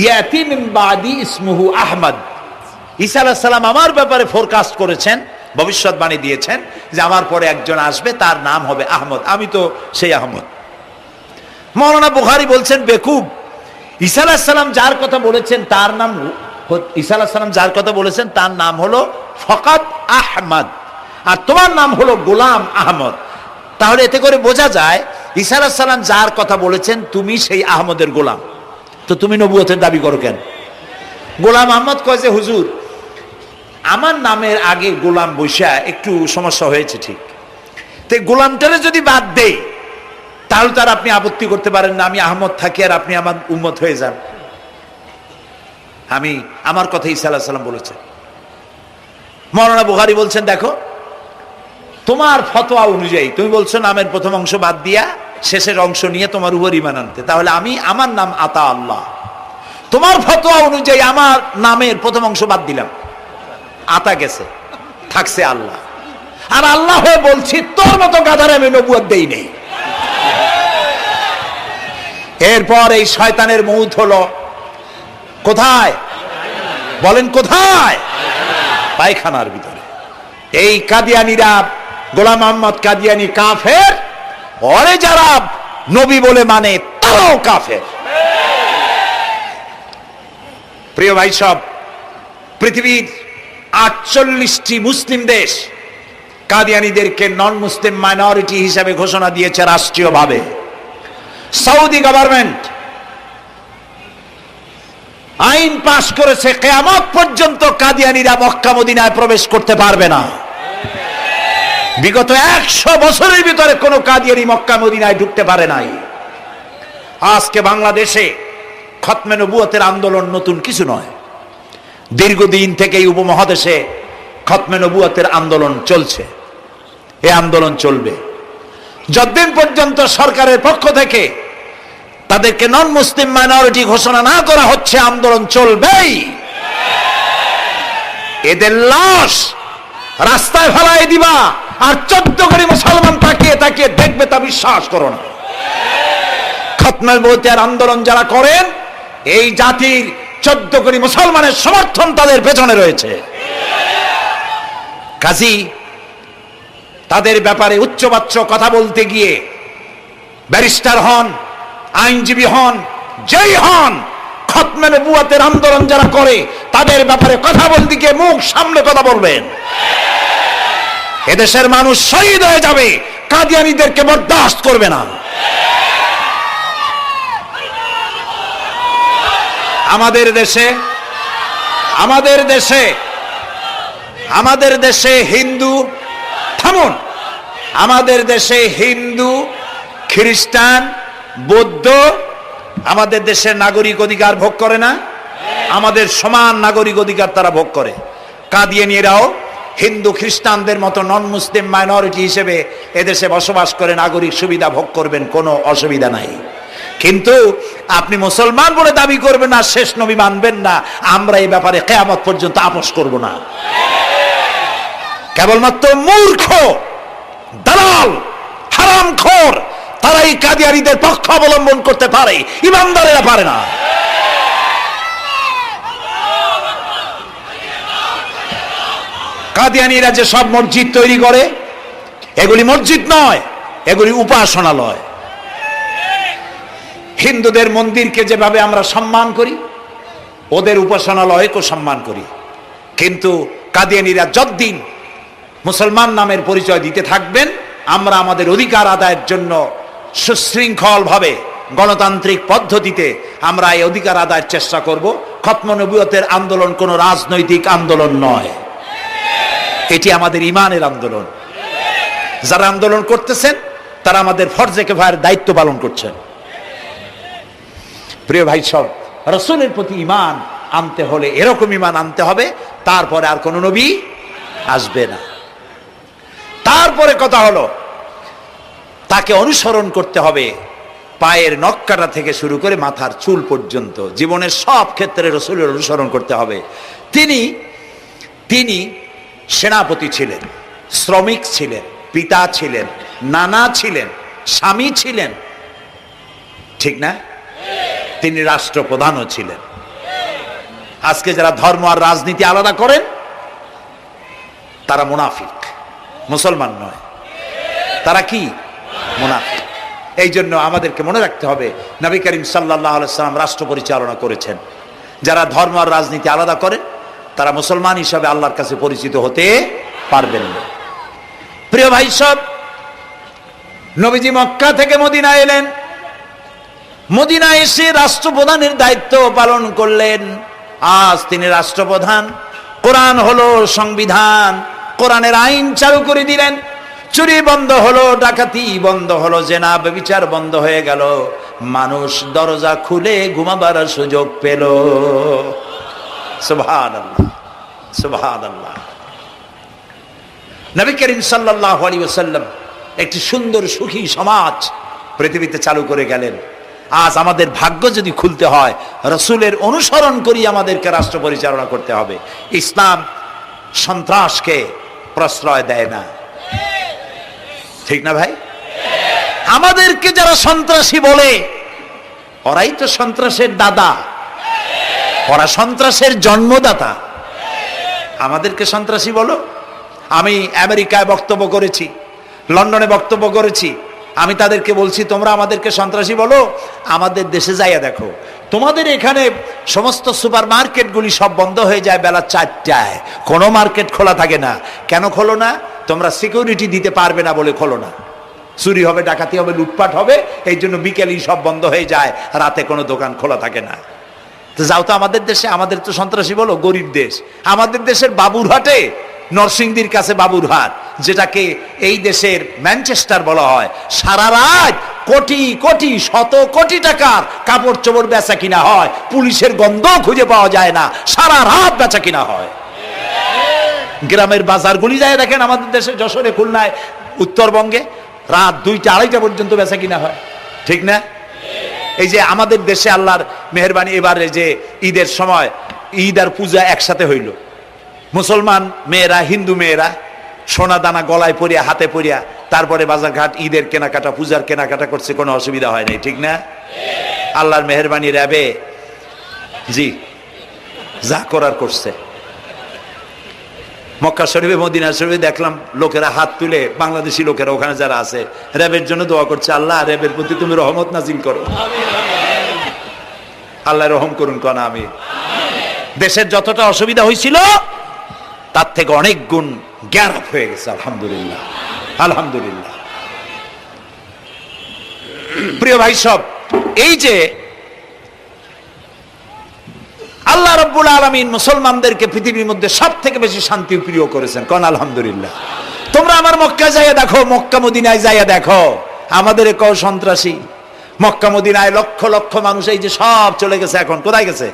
ইয়াতি মিন বাদি ইসমুহু আহমদ। ঈসা আলাইহিস সালাম আমার ব্যাপারে ফোরকাস্ট করেছেন, ভবিষ্যৎবাণী দিয়েছেন যে আমার পরে একজন আসবে তার নাম হবে আহমদ, আমি তো সেই আহমদ। মাওলানা বুখারী বলছেন বেকুব, ঈসা আলাইহিস সালাম যার কথা বলেছেন তার নাম, ঈসা আলাইহিস সালাম যার কথা বলেছেন তার নাম হলো ফকাত আহমদ, আর তোমার নাম হলো গোলাম আহমদ। তাহলে এতে করে বোঝা যায় ঈসা আলাইহিস সালাম যার কথা বলেছেন তুমি সেই আহমদের গোলাম, তো তুমি নবুয়তের দাবি করো কেন? গোলাম আহমদ কয় যে হুজুর আমার নামের আগে গোলাম বৈশা একটু সমস্যা হয়েছে, ঠিক, তো গোলামটারে যদি বাদ দেই তাহলে তার আপনি আপত্তি করতে পারেন না আমি আহমদ থাকি আর আপনি আমার উম্মত হয়ে যান। আমি আমার কথা ঈসা আলাইহিস সালাম বলেছেন। মাওলানা বুখারী বলছেন দেখো তোমার ফতোয়া অনুযায়ী তুমি বলছো নামের প্রথম অংশ বাদ দিয়া শেষের অংশ নিয়ে তোমার উপর ঈমান আনতে, তাহলে আমি আমার নাম আতা আল্লাহ, তোমার ফতোয়া অনুযায়ী আমার নামের প্রথম অংশ বাদ দিলাম, আতা গেছে, থাকছে আল্লাহ। আর আল্লাহ হয়ে বলছি তোর মতো গাধারে আমি নবুয়ত দেই নেই। এরপর এই শয়তানের মউত হলো কোথায়? বলেন কোথায়? পায়খানার ভিতরে। এই কাদিয়ানীরা, গোলাম আহমদ কাদিয়ানী কাফের, ওরে যারা নবী বলে মানে তারাও কাফের। প্রিয় ভাই সব, পৃথিবীর 48টি মুসলিম দেশ কাদিয়ানীদেরকে নন মুসলিম মাইনরিটি হিসাবে ঘোষণা দিয়েছে রাষ্ট্রীয়ভাবে। সৌদি গভর্নমেন্ট আইন পাশ করেছে কিয়ামত পর্যন্ত কাদিয়ানীরা মক্কা মদিনায় প্রবেশ করতে পারবে না। বিগত 100 বছরের ভিতরে কোনো কাদিয়ানী মক্কা মদিনায় ঢুকতে পারে নাই। আজকে বাংলাদেশে খতমে নবুয়তের আন্দোলন নতুন কিছু নয়, দীর্ঘদিন থেকে এই উপমহাদেশে খতমে নবুয়তের আন্দোলন চলছে। এই আন্দোলন চলবে যতদিন পর্যন্ত সরকারের পক্ষ থেকে তাদেরকে নন মুসলিম মাইনরিটি ঘোষণা না করা হচ্ছে, আন্দোলন চলবেই। এদের লাশ রাস্তায় ফেলাই দিবা আর 14 কোটি মুসলমান তাকিয়ে তাকিয়ে দেখবে তা বিশ্বাস করো না। খতমে নবুয়তের আন্দোলন যারা করেন এই জাতির 14 কোটি মুসলমানের সমর্থন তাদের পেছনে রয়েছে। কাজী তাদের ব্যাপারে উচ্চবাচ্য কথা বলতে গিয়ে ব্যারিস্টার হন, আইনজীবী হন, যেই হন, খতমে নবুয়তের আন্দোলন যারা করে তাদের ব্যাপারে কথা বলতে গিয়ে মুখ সামনে কথা বলবেন। এদেশের মানুষ শহীদ হয়ে যাবে, কাদিয়ানীদেরকে বরদাস্ত করবে না। আমাদের দেশে হিন্দু, থামুন, আমাদের দেশে হিন্দু, খ্রিস্টান, বৌদ্ধ আমাদের দেশের নাগরিক অধিকার ভোগ করে না? আমাদের সমান নাগরিক অধিকার তারা ভোগ করে। কাদিয়ানীরাও হিন্দু খ্রিস্টানদের মতো নন মুসলিম মাইনরিটি হিসেবে এদেশে বসবাস করে নাগরিক সুবিধা ভোগ করবেন, কোনো অসুবিধা নাই। কিন্তু আপনি মুসলমান বলে দাবি করবেন না, শেষ নবী মানবেন না, আমরা এই ব্যাপারে কিয়ামত পর্যন্ত আপোষ করব না। কেবলমাত্র মূর্খ, দালাল, হারামখোর তারাই কাদিয়ানীদের পক্ষ অবলম্বন করতে পারে, ইমানদারেরা পারে না। কাদিয়ানীরা যে সব মসজিদ তৈরি করে, এগুলি মসজিদ নয়, এগুলি উপাসনালয়। হিন্দুদের মন্দিরকে যেভাবে আমরা সম্মান করি, ওদের উপাসনালয়কেও সম্মান করি। কিন্তু কাদিয়ানীরা যতদিন মুসলমান নামের পরিচয় দিতে থাকবেন, আমরা আমাদের অধিকার আদায়ের জন্য সুশৃঙ্খল ভাবে গণতান্ত্রিক পদ্ধতিতে আমরা এই অধিকার আদায়ের চেষ্টা করব। খতম নবুয়তের আন্দোলন কোনো রাজনৈতিক আন্দোলন নয়, এটি আমাদের ইমানের আন্দোলন। যারা আন্দোলন করতেছেন তারা আমাদের ফরজে কিফায়ার দায়িত্ব পালন করছেন। প্রিয় ভাই সব, রাসূলের প্রতি ঈমান আনতে হলে এরকম ঈমান আনতে হবে, তারপরে আর কোন নবী আসবে না। তারপরে কথা হলো তাকে অনুসরণ করতে হবে পায়ের নখকাটা থেকে শুরু করে মাথার চুল পর্যন্ত, জীবনের সব ক্ষেত্রে রাসূলের অনুসরণ করতে হবে। তিনি সেনাপতি ছিলেন, শ্রমিক ছিলেন, পিতা ছিলেন, নানা ছিলেন, স্বামী ছিলেন, ঠিক না? তিনি রাষ্ট্রপ্রধানও ছিলেন। আজকে যারা ধর্ম আর রাজনীতি আলাদা করেন তারা মুনাফিক, মুসলমান নয়, তারা কি? মুনাফিক। এই জন্য আমাদেরকে মনে রাখতে হবে নবী করিম সাল্লাল্লাহু আলাইহি ওয়াসাল্লাম রাষ্ট্র পরিচালনা করেছেন। যারা ধর্ম আর রাজনীতি আলাদা করেন তারা মুসলমান হিসাবে আল্লাহর কাছে পরিচিত হতে পারবেন না। প্রিয় ভাই সব, নবীজি মক্কা থেকে মদিনা এলেন, মদিনা এসে রাষ্ট্রপ্রধানের দায়িত্ব পালন করলেন। আজ তিনি রাষ্ট্রপ্রধান, কোরআন হলো সংবিধান, কোরআনের আইন চালু করে দিলেন। চুরি বন্ধ হলো, ডাকাতি বন্ধ হলো, জেনা ব্যভিচার বন্ধ হয়ে গেল, মানুষ দরজা খুলে ঘুমাবার সুযোগ পেল। সুবহানাল্লাহ, সুবহানাল্লাহ। নবী করিম সাল্লাল্লাহু আলাইহি ওয়াসাল্লাম একটি সুন্দর সুখী সমাজ পৃথিবীতে চালু করে গেলেন। আজ আমাদের ভাগ্য যদি খুলতে হয়, রাসূলের অনুসরণ করি আমাদেরকে রাষ্ট্র পরিচালনা করতে হবে। ইসলাম সন্ত্রাসকে প্রশ্রয় দেয় না, ঠিক না ভাই? আমাদেরকে যারা সন্ত্রাসী বলে, ওরাই তো সন্ত্রাসের দাদা, ওরা সন্ত্রাসের জন্মদাতা। আমাদেরকে সন্ত্রাসী বলো? আমি আমেরিকায় বক্তব্য করেছি, লন্ডনে বক্তব্য করেছি, আমি তাদেরকে বলছি তোমরা আমাদেরকে সন্ত্রাসী বলো, আমাদের দেশে যাইয়া দেখো, তোমাদের এখানে সমস্ত সুপার মার্কেটগুলি সব বন্ধ হয়ে যায় বেলা 4টায়, কোনো মার্কেট খোলা থাকে না। কেন খোলো না? তোমরা সিকিউরিটি দিতে পারবে না বলে খোলো না। চুরি হবে, ডাকাতি হবে, লুটপাট হবে, এই জন্য বিকেলেই সব বন্ধ হয়ে যায়, রাতে কোনো দোকান খোলা থাকে না। তো যাও তো আমাদের দেশে, আমাদের তো সন্ত্রাসী বলো, গরিব দেশ। আমাদের দেশের বাবুরহাটে, নরসিংদীর কাছে বাবুরহাট, যেটাকে এই দেশের ম্যানচেস্টার বলা হয়, সারা রাত কোটি কোটি শত কোটি টাকার কাপড় চোপড় বেচা কিনা হয়, পুলিশের গন্ধ খুঁজে পাওয়া যায় না, সারা রাত বেচা কিনা হয়। গ্রামের বাজারগুলি যায় দেখেন, আমাদের দেশে যশোরে, খুলনায়, উত্তরবঙ্গে রাত 2টা 2:30 পর্যন্ত বেচা কিনা হয়, ঠিক না? এই যে আমাদের দেশে আল্লাহর মেহেরবানি, এবারে যে ঈদের সময় ঈদ আর পূজা একসাথে হইল, মুসলমান মেয়েরা, হিন্দু মেয়েরা সোনা দানা গলায় পরিয়া, হাতে পরিয়া, তারপরে বাজারঘাট ঈদের কেনাকাটা, পূজার কেনাকাটা করছে, কোনো অসুবিধা হয় নাই, ঠিক না? আল্লাহর মেহেরবানি, র্যাবে জি যা করার করছে। মক্কা শরীফে, মদিনা শরীফে দেখলাম লোকেরা হাত তুলে, বাংলাদেশি লোকেরা ওখানে যারা আছে, র্যাবের জন্য দোয়া করছে, আল্লাহ র্যাবের প্রতি তুমি রহমত নাজিল করো, আল্লাহ রহম করুন কোনা। আমি দেশের যতটা অসুবিধা হয়েছিল তার থেকে অনেক গুণ জ্ঞান হয়ে গেছে, আলহামদুলিল্লাহ, আলহামদুলিল্লাহ। প্রিয় ভাই সব, এই যে আল্লাহ রাব্বুল আলামিন মুসলমানদেরকে পৃথিবীর মধ্যে সব থেকে বেশি শান্তি প্রিয় করেছেন, কোন আলহামদুলিল্লাহ। তোমরা আমার মক্কা যাইয়া দেখো, মক্কা মদিনায় যাইয়া দেখো, আমাদের কেউ সন্ত্রাসী? মক্কা মদিনায় লক্ষ লক্ষ মানুষ এই যে সব চলে গেছে, এখন কোথায় গেছে?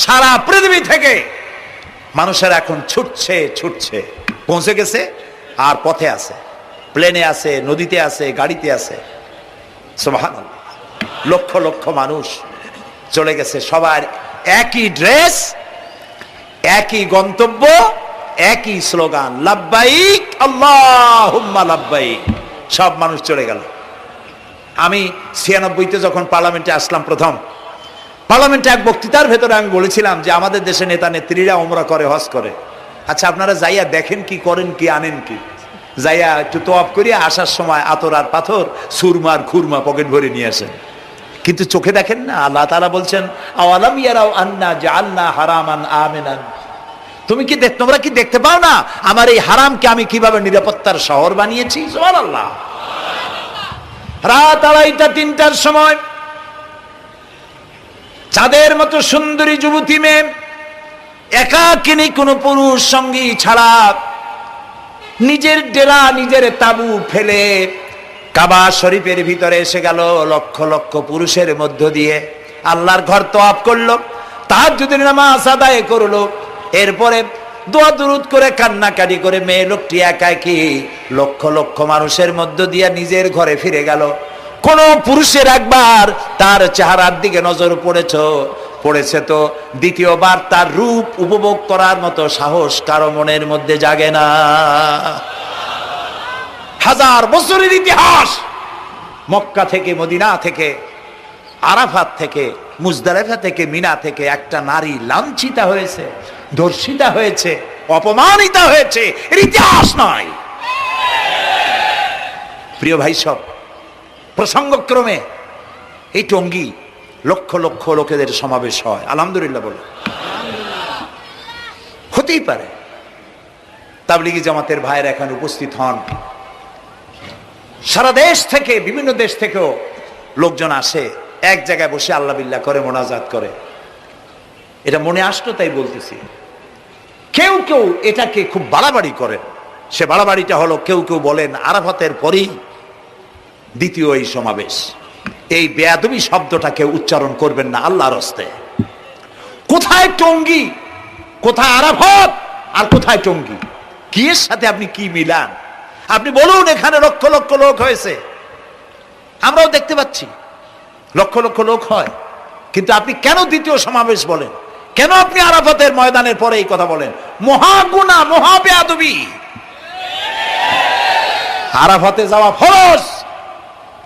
সারা পৃথিবী থেকে মানুষের এখন ছুটছে ছুটছে, পৌঁছে গেছে আর পথে আছে, প্লেনে আছে, নদীতে আছে, গাড়িতে আছে। সুবহানাল্লাহ, লক্ষ লক্ষ মানুষ চলে গেছে, সবার একই ড্রেস, একই গন্তব্য, একই স্লোগান, লাব্বাইক আল্লাহুম্মা লাব্বাইক। সব মানুষ চলে গেল। আমি 96-তে যখন পার্লামেন্টে আসলাম, প্রথম পার্লামেন্টে এক বক্তৃতার ভেতরে আমি বলেছিলাম যে আমাদের দেশে নেতা নেত্রীরা ওমরা করে, হজ করে। আচ্ছা, আপনারা যাইয়া দেখেন কি, করেন কি, আনেন কি? যাইয়া একটু তোয়াব করিয়া আসার সময় আতর আর পাথর, সুরমার খুরমা পকেট ভরে নিয়ে আসেন, কিন্তু চোখে দেখেন না। আল্লাহ তাআলা বলছেন, আওয়ালাম ইয়ারাউ আন্না জাআলনা হারামান আমিনান। তোমরা কি দেখতে পাও না আমার এই হারামকে আমি কিভাবে নিরাপত্তার শহর বানিয়েছি? সুবহানাল্লাহ। রাত 2:30-3টার সময় চাঁদের মতো সুন্দরী যুবতী মেয়ে একাকিনী, কোনো পুরুষ সঙ্গী ছাড়া নিজের ডেরা, নিজের তাবু ফেলে কাবা শরীফের ভিতরে এসে গেল। লক্ষ লক্ষ পুরুষের মধ্য দিয়ে আল্লাহর ঘর তওয়াফ করলো, তাহাজ্জুদের নামাজ আদায় করলো, এরপরে দোয়া দুরুদ করে কান্নাকাটি করে মেয়ে লোকটি একাকী লক্ষ লক্ষ মানুষের মধ্য দিয়ে নিজের ঘরে ফিরে গেল। কোন পুরুষের একবার তার চেহারার দিকে নজর পড়েছে তো দ্বিতীয়বার তার রূপ উপভোগ করার মতো সাহস কারো মনের মধ্যে জাগে না। হাজার বছরের ইতিহাস, মক্কা থেকে, মদিনা থেকে, আরাফাত থেকে, মুজদালিফা থেকে, মিনা থেকে একটা নারী লাঞ্ছিতা হয়েছে, ধর্ষিতা হয়েছে, অপমানিতা হয়েছে, এর ইতিহাস নয়। প্রিয় ভাই সব, প্রসঙ্গক্রমে এই টঙ্গী লক্ষ লক্ষ লোকেদের সমাবেশ হয়, আলহামদুলিল্লাহ বলে। হতেই পারে তাবলিগি জামাতের ভাইয়েরা এখানে উপস্থিত হন, সারা দেশ থেকে, বিভিন্ন দেশ থেকেও লোকজন আসে, এক জায়গায় বসে আল্লাহ বিল্লাহ করে, মোনাজাত করে। এটা মনে আসলো তাই বলতেছি। কেউ কেউ এটাকে খুব বাড়াবাড়ি করেন। সে বাড়াবাড়িটা হলো, কেউ কেউ বলেন আরাফাতের পরেই দ্বিতীয় এই সমাবেশ। এই বেয়াদবি শব্দটাকে উচ্চারণ করবেন না আল্লাহর হস্তে। কোথায় টঙ্গী, কোথায় আরাফাত, আর কোথায় টঙ্গী? কি এর সাথে আপনি কি মিলান? আপনি বলুন এখানে লক্ষ লক্ষ লোক হয়েছে, আমরাও দেখতে পাচ্ছি লক্ষ লক্ষ লোক হয়, কিন্তু আপনি কেন দ্বিতীয় সমাবেশ বলেন? কেন আপনি আরাফাতের ময়দানের পরে এই কথা বলেন? মহাগুনাহ, মহা বেয়াদবি। আরাফাতে যাওয়া ফরজ,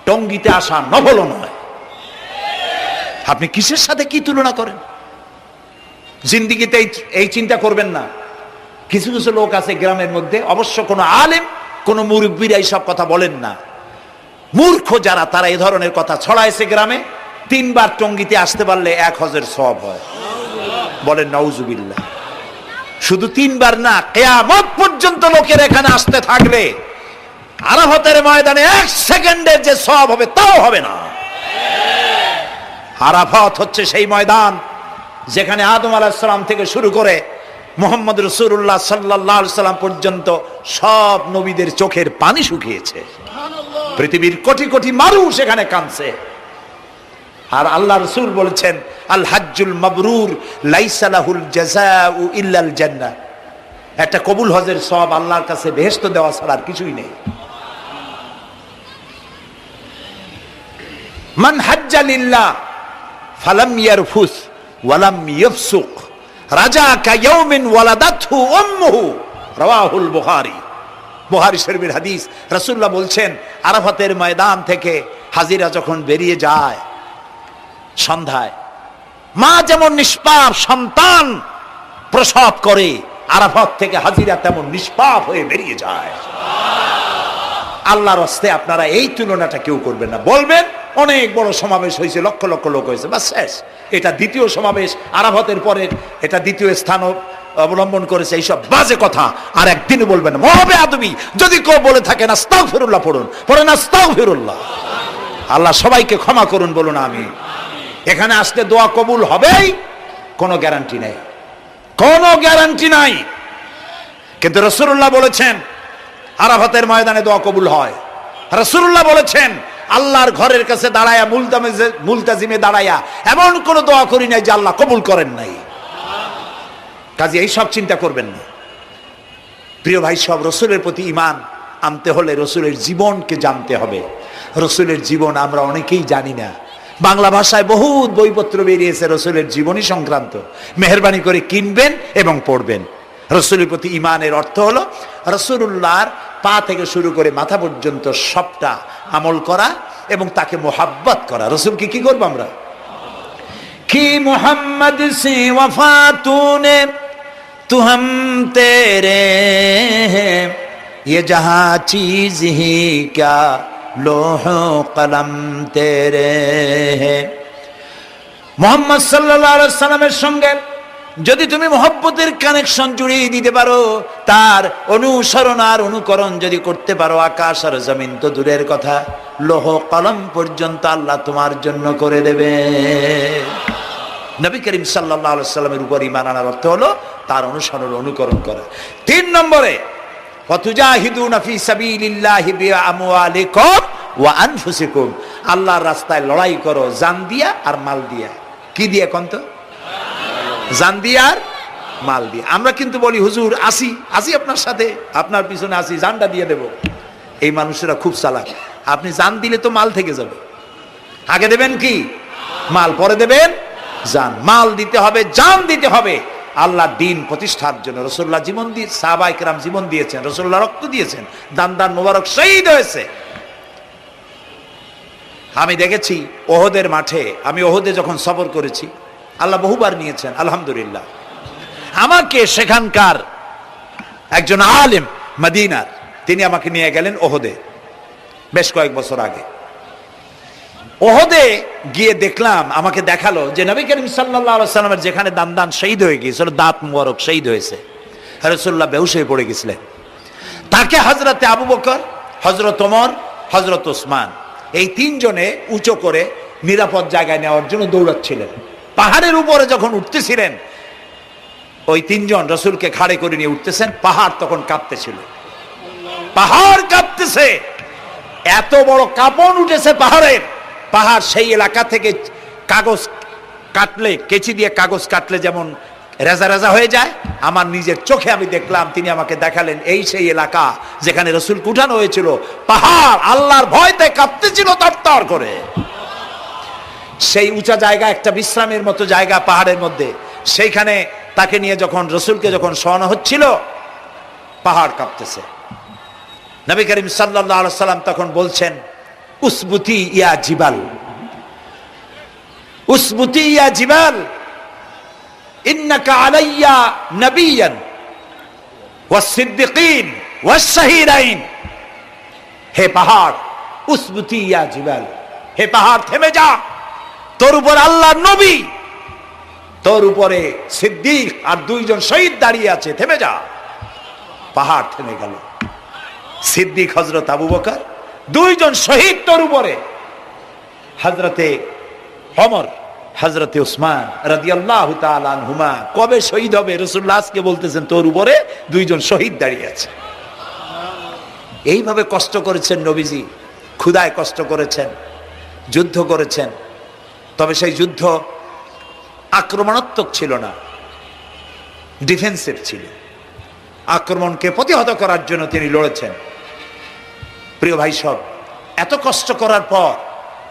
টঙ্গীতে আসা নফল নয়। আপনি কিসের সাথে কি তুলনা করেন? জিন্দিগিতে এই চিন্তা করবেন না। কিছু কিছু লোক আছে গ্রামের মধ্যে, অবশ্য কোনো আলেম, কোনো মুরব্বীরা এইসব কথা বলেন না। মূর্খ যারা, তারা এই ধরনের কথা ছড়াইছে গ্রামে। 3 বার টঙ্গীতে আসতে পারলে 1 হজের সওয়াব হয়। বলেন নাউজুবিল্লাহ। শুধু 3 বার না, কিয়ামত পর্যন্ত লোকের এখানে আসতে থাকলে আরাফাতের ময়দানে 1 সেকেন্ডের যে সওয়াব হবে তাও হবে না। আরাফাত হচ্ছে সেই ময়দান যেখানে আদম আলাইহিস সালাম থেকে শুরু করে মুহাম্মদ রাসূলুল্লাহ সাল্লাল্লাহু আলাইহি সাল্লাম পর্যন্ত সব নবীদের চোখের পানি শুকিয়েছে। পৃথিবীর কোটি কোটি মানুষ এখানে কাঁদছে। আর আল্লাহ রাসূল বলেছেন, আল হাজ্জুল মাবরুর লাইসা লাহুল জাযাউ ইল্লাল জান্নাহ। একটা কবুল হজের সওয়াব আল্লাহর কাছে বেহেশত দেওয়া ছাড়া আর কিছুই নেই। মান হাজ্জা লিল্লাহ ফালাম ইয়ারফুস ওয়ালাম ইয়াফসুক রাজাকা ইয়াউমিন ওয়ালাদাতহু উম্মুহু, রাওয়াহুল বুখারী। বুখারী শরীফের হাদিস। রাসূলুল্লাহ বলছেন, আরাফাতের ময়দান থেকে হাজিরা যখন বেরিয়ে যায় সন্ধ্যায়, মা যেমন নিষ্পাপ সন্তান প্রসব করে, আরাফাত থেকে হাজিরা তেমন নিষ্পাপ হয়ে বেরিয়ে যায়। আল্লাহর হস্তে আপনারা এই তুলনাটা কেউ করবেন না। বলবেন অনেক বড় সমাবেশ হয়েছে, লক্ষ লক্ষ লোক হয়েছে, বাস শেষ। এটা দ্বিতীয় সমাবেশ, আরাফাতের পরে এটা দ্বিতীয় স্থান অবলম্বন করেছে। এইসব বাজে কথা আর একদিনও বলবেন না। মহাবে আদবি যদি কেউ বলে থাকেন আস্তাগফিরুল্লাহ পড়েন আস্তাগফিরুল্লাহ। আল্লাহ সবাইকে ক্ষমা করুন, বলুন আমি। এখানে আসলে দোয়া কবুল হবেই, কোনো গ্যারান্টি নেই, কোনো গ্যারান্টি নাই। কিন্তু রাসূলুল্লাহ বলেছেন আরাফাতের ময়দানে দোয়া কবুল হয়। রাসূলুল্লাহ বলেছেন আল্লাহর ঘরের কাছে দাঁড়ায়া, মুলতাজিমে দাঁড়ায়া এমন কোন দোয়া করি নাই যে আল্লাহ কবুল করেন নাই। কাজে এই সব চিন্তা করবেন না। প্রিয় ভাই, সব রসুলের প্রতি ঈমান আনতে হলে রসুলের জীবনকে জানতে হবে। রসুলের জীবন আমরা অনেকেই জানি না। বাংলা ভাষায় বহুত বইপত্র বেরিয়েছে রসুলের জীবনী সংক্রান্ত, মেহেরবানি করে কিনবেন এবং পড়বেন। রসুলের প্রতি ঈমানের অর্থ হলো রসুলুল্লাহর পা থেকে শুরু করে মাথা পর্যন্ত সবটা আমল করা এবং তাকে মোহাব্বত করা। রসুলকে কি করবো আমরা? কি মোহাম্মদ সে ওয়াফা তূনে তু হাম তেরে হ্যাঁ, ये जहां चीज ही क्या लोह कलम तेरे है। মোহাম্মদ সাল্লাল্লাহু আলাইহি সাল্লামের সঙ্গে যদি তুমি মহব্বতের কানেকশন জুড়িয়ে দিতে পারো, তার অনুসরণ আর অনুকরণ যদি করতে পারো, আকাশ আর জমিন তো দূরের কথা, লোহ কলম পর্যন্ত আল্লাহ তোমার জন্য করে দেবে। নবী করিম সাল্লাল্লাহু আলাইহি সাল্লামের উপর ঈমান আনার অর্থ হলো তার অনুসরণ অনুকরণ করা। 3 নম্বরে ফাতুজাহিদুনা ফি সাবিলিল্লাহি বিআমওয়ালিকুম ওয়া আনফুসিকুম, আল্লাহর রাস্তায় লড়াই করো জান দিয়া আর মাল দিয়া। কি দিয়া কোন তো? জান দিয়া আর মাল দিয়া। আমরা কিন্তু বলি হুজুর আসি আপনার সাথে, আপনার পিছনে আসি, জানটা দিয়ে দেব। এই মানুষেরা খুব চালাক। আপনি জান দিলে তো মাল থেকে যাবে। আগে দেবেন কি? মাল, পরে দেবেন জান। মাল দিতে হবে, জান দিতে হবে আল্লাহর দ্বীন প্রতিষ্ঠার জন্য। রাসূলুল্লাহ জীবন দিয়ে, সাহাবায়ে কেরাম জীবন দিয়েছেন, রাসূলুল্লাহ রক্ত দিয়েছেন, দান মোবারক শহীদ হয়েছে। আমি দেখেছি ওহদের মাঠে, আমি ওহদে যখন সফর করেছি, আল্লাহ বহুবার নিয়েছেন আলহামদুলিল্লাহ। আমাকে সেখানকার একজন আলেম মদিনার, তিনি আমাকে নিয়ে গেলেন ওহদে বেশ কয়েক বছর আগে। ওহদে গিয়ে দেখলাম, আমাকে দেখালো যে নবী করিম সাল্লাল্লাহু আলাইহি সাল্লামের যেখানে দান শহীদ হয়ে গিয়েছিল, দাঁত মুবারক শহীদ হয়েছে, রাসূলুল্লাহ বেহুশ হয়ে পড়ে গেছিলেন। তাকে হযরতে আবু বকর, হযরত ওমর, হযরত ওসমান, এই 3 জনে উঁচু করে নিরাপদ জায়গায় নেওয়ার জন্য দৌড়াচ্ছিলেন। পাহাড়ের উপরে যখন উঠতেছিলেন, ওই 3 জন রাসূলকে খাড়ে করে নিয়ে উঠতেছেন। পাহাড় তখন কাঁপতেছিল, পাহাড় কাঁপতেছে, এত বড় কাঁপন উঠেছে পাহাড়ের। পাহাড় সেই এলাকা থেকে কাগজ কাটলে, কেচি দিয়ে কাগজ কাটলে যেমন রেজা রেজা হয়ে যায়, আমার নিজের চোখে আমি দেখলাম। তিনি আমাকে দেখালেন এই সেই এলাকা যেখানে রাসূলকে উঠানো হয়েছিল। পাহাড় আল্লাহর ভয়তে কাঁপতেছিল তরতর করে। সেই উঁচা জায়গা, একটা বিশ্রামের মতো জায়গা পাহাড়ের মধ্যে, সেইখানে তাকে নিয়ে যখন রাসূলকে যখন শোয়ানো হচ্ছিল, পাহাড় কাঁপতেছে। নবী করিম সাল্লাল্লাহু আলাইহি সাল্লাম তখন বলছেন, উসবুতি ইয়া জিবাল, উসবুতি ইয়া জিবাল, ইন্নাকা আলাইয়া নবিয়ান ওয়াস সিদ্দিকিন ওয়াস শাহীদাইন। হে পাহাড়, উসবুতি ইয়া জিবাল, হে পাহাড় থেমে যা, তোর উপর আল্লাহর নবী, তোর উপরে সিদ্দিক আর 2 জন শহীদ দাঁড়িয়ে আছে, থেমে যা। পাহাড় থেমে গেল। সিদ্দিক হযরত আবু বকর, 2 জন শহীদ তোর উপরে, হযরতে ওমর, হযরতে ওসমান রাদিয়াল্লাহু তাআলা আনহুমা। কবে শহীদ হবে? রাসূলুল্লাহ আজকে বলতেছেন তোর উপরে 2 জন শহীদ দাঁড়িয়ে আছে। এইভাবে কষ্ট করেছেন নবীজি, ক্ষুধায় কষ্ট করেছেন, যুদ্ধ করেছেন। তবে সেই যুদ্ধ আক্রমণাত্মক ছিল না, ডিফেন্সিভ ছিল। আক্রমণকে প্রতিহত করার জন্য তিনি লড়েছেন। প্রিয় ভাই সব, এত কষ্ট করার পর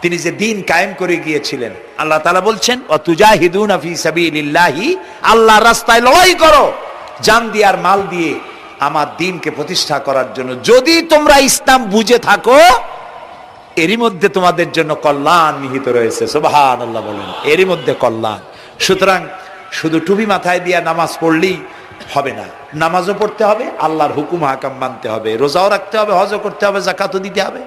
তিনি যে দ্বীন কায়েম করে গিয়েছিলেন, আল্লাহ তাআলা বলছেন ওয়াতুজাহিদুনা ফি সাবিলিল্লাহি, আল্লাহর রাস্তায় লড়াই করো জান দিয়ে আর মাল দিয়ে আমার দ্বীনকে প্রতিষ্ঠা করার জন্য। যদি তোমরা ইসলাম বুঝে থাকো, এরই মধ্যে তোমাদের জন্য কল্যাণ নিহিত রয়েছে। সুবহানাল্লাহ বলেন, এরই মধ্যে কল্যাণ। সুতরাং শুধু টুপি মাথায় দিয়া নামাজ পড়লেই হবে না, নামাজও পড়তে হবে, আল্লাহর হুকুম হাকাম মানতে হবে, রোজাও রাখতে হবে, হজও করতে হবে, যাকাতও দিতে হবে,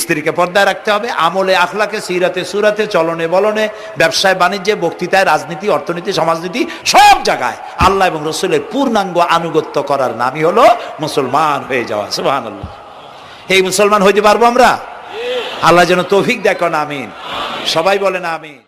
স্ত্রীকে পর্দায় রাখতে হবে, আমলে আখলাকে, সিরাতে সুরাতে, চলনে বলনে, ব্যবসায় বাণিজ্যে, বক্তৃতায়, রাজনীতি, অর্থনীতি, সমাজনীতি, সব জায়গায় আল্লাহ এবং রাসূলের পূর্ণাঙ্গ আনুগত্য করার নামই হলো মুসলমান হয়ে যাওয়া। সুবহানাল্লাহ। এই মুসলমান হইতে পারবো আমরা? আল্লাহ যেন তৌফিক দেন। আমিন। সবাই বলেন আমিন।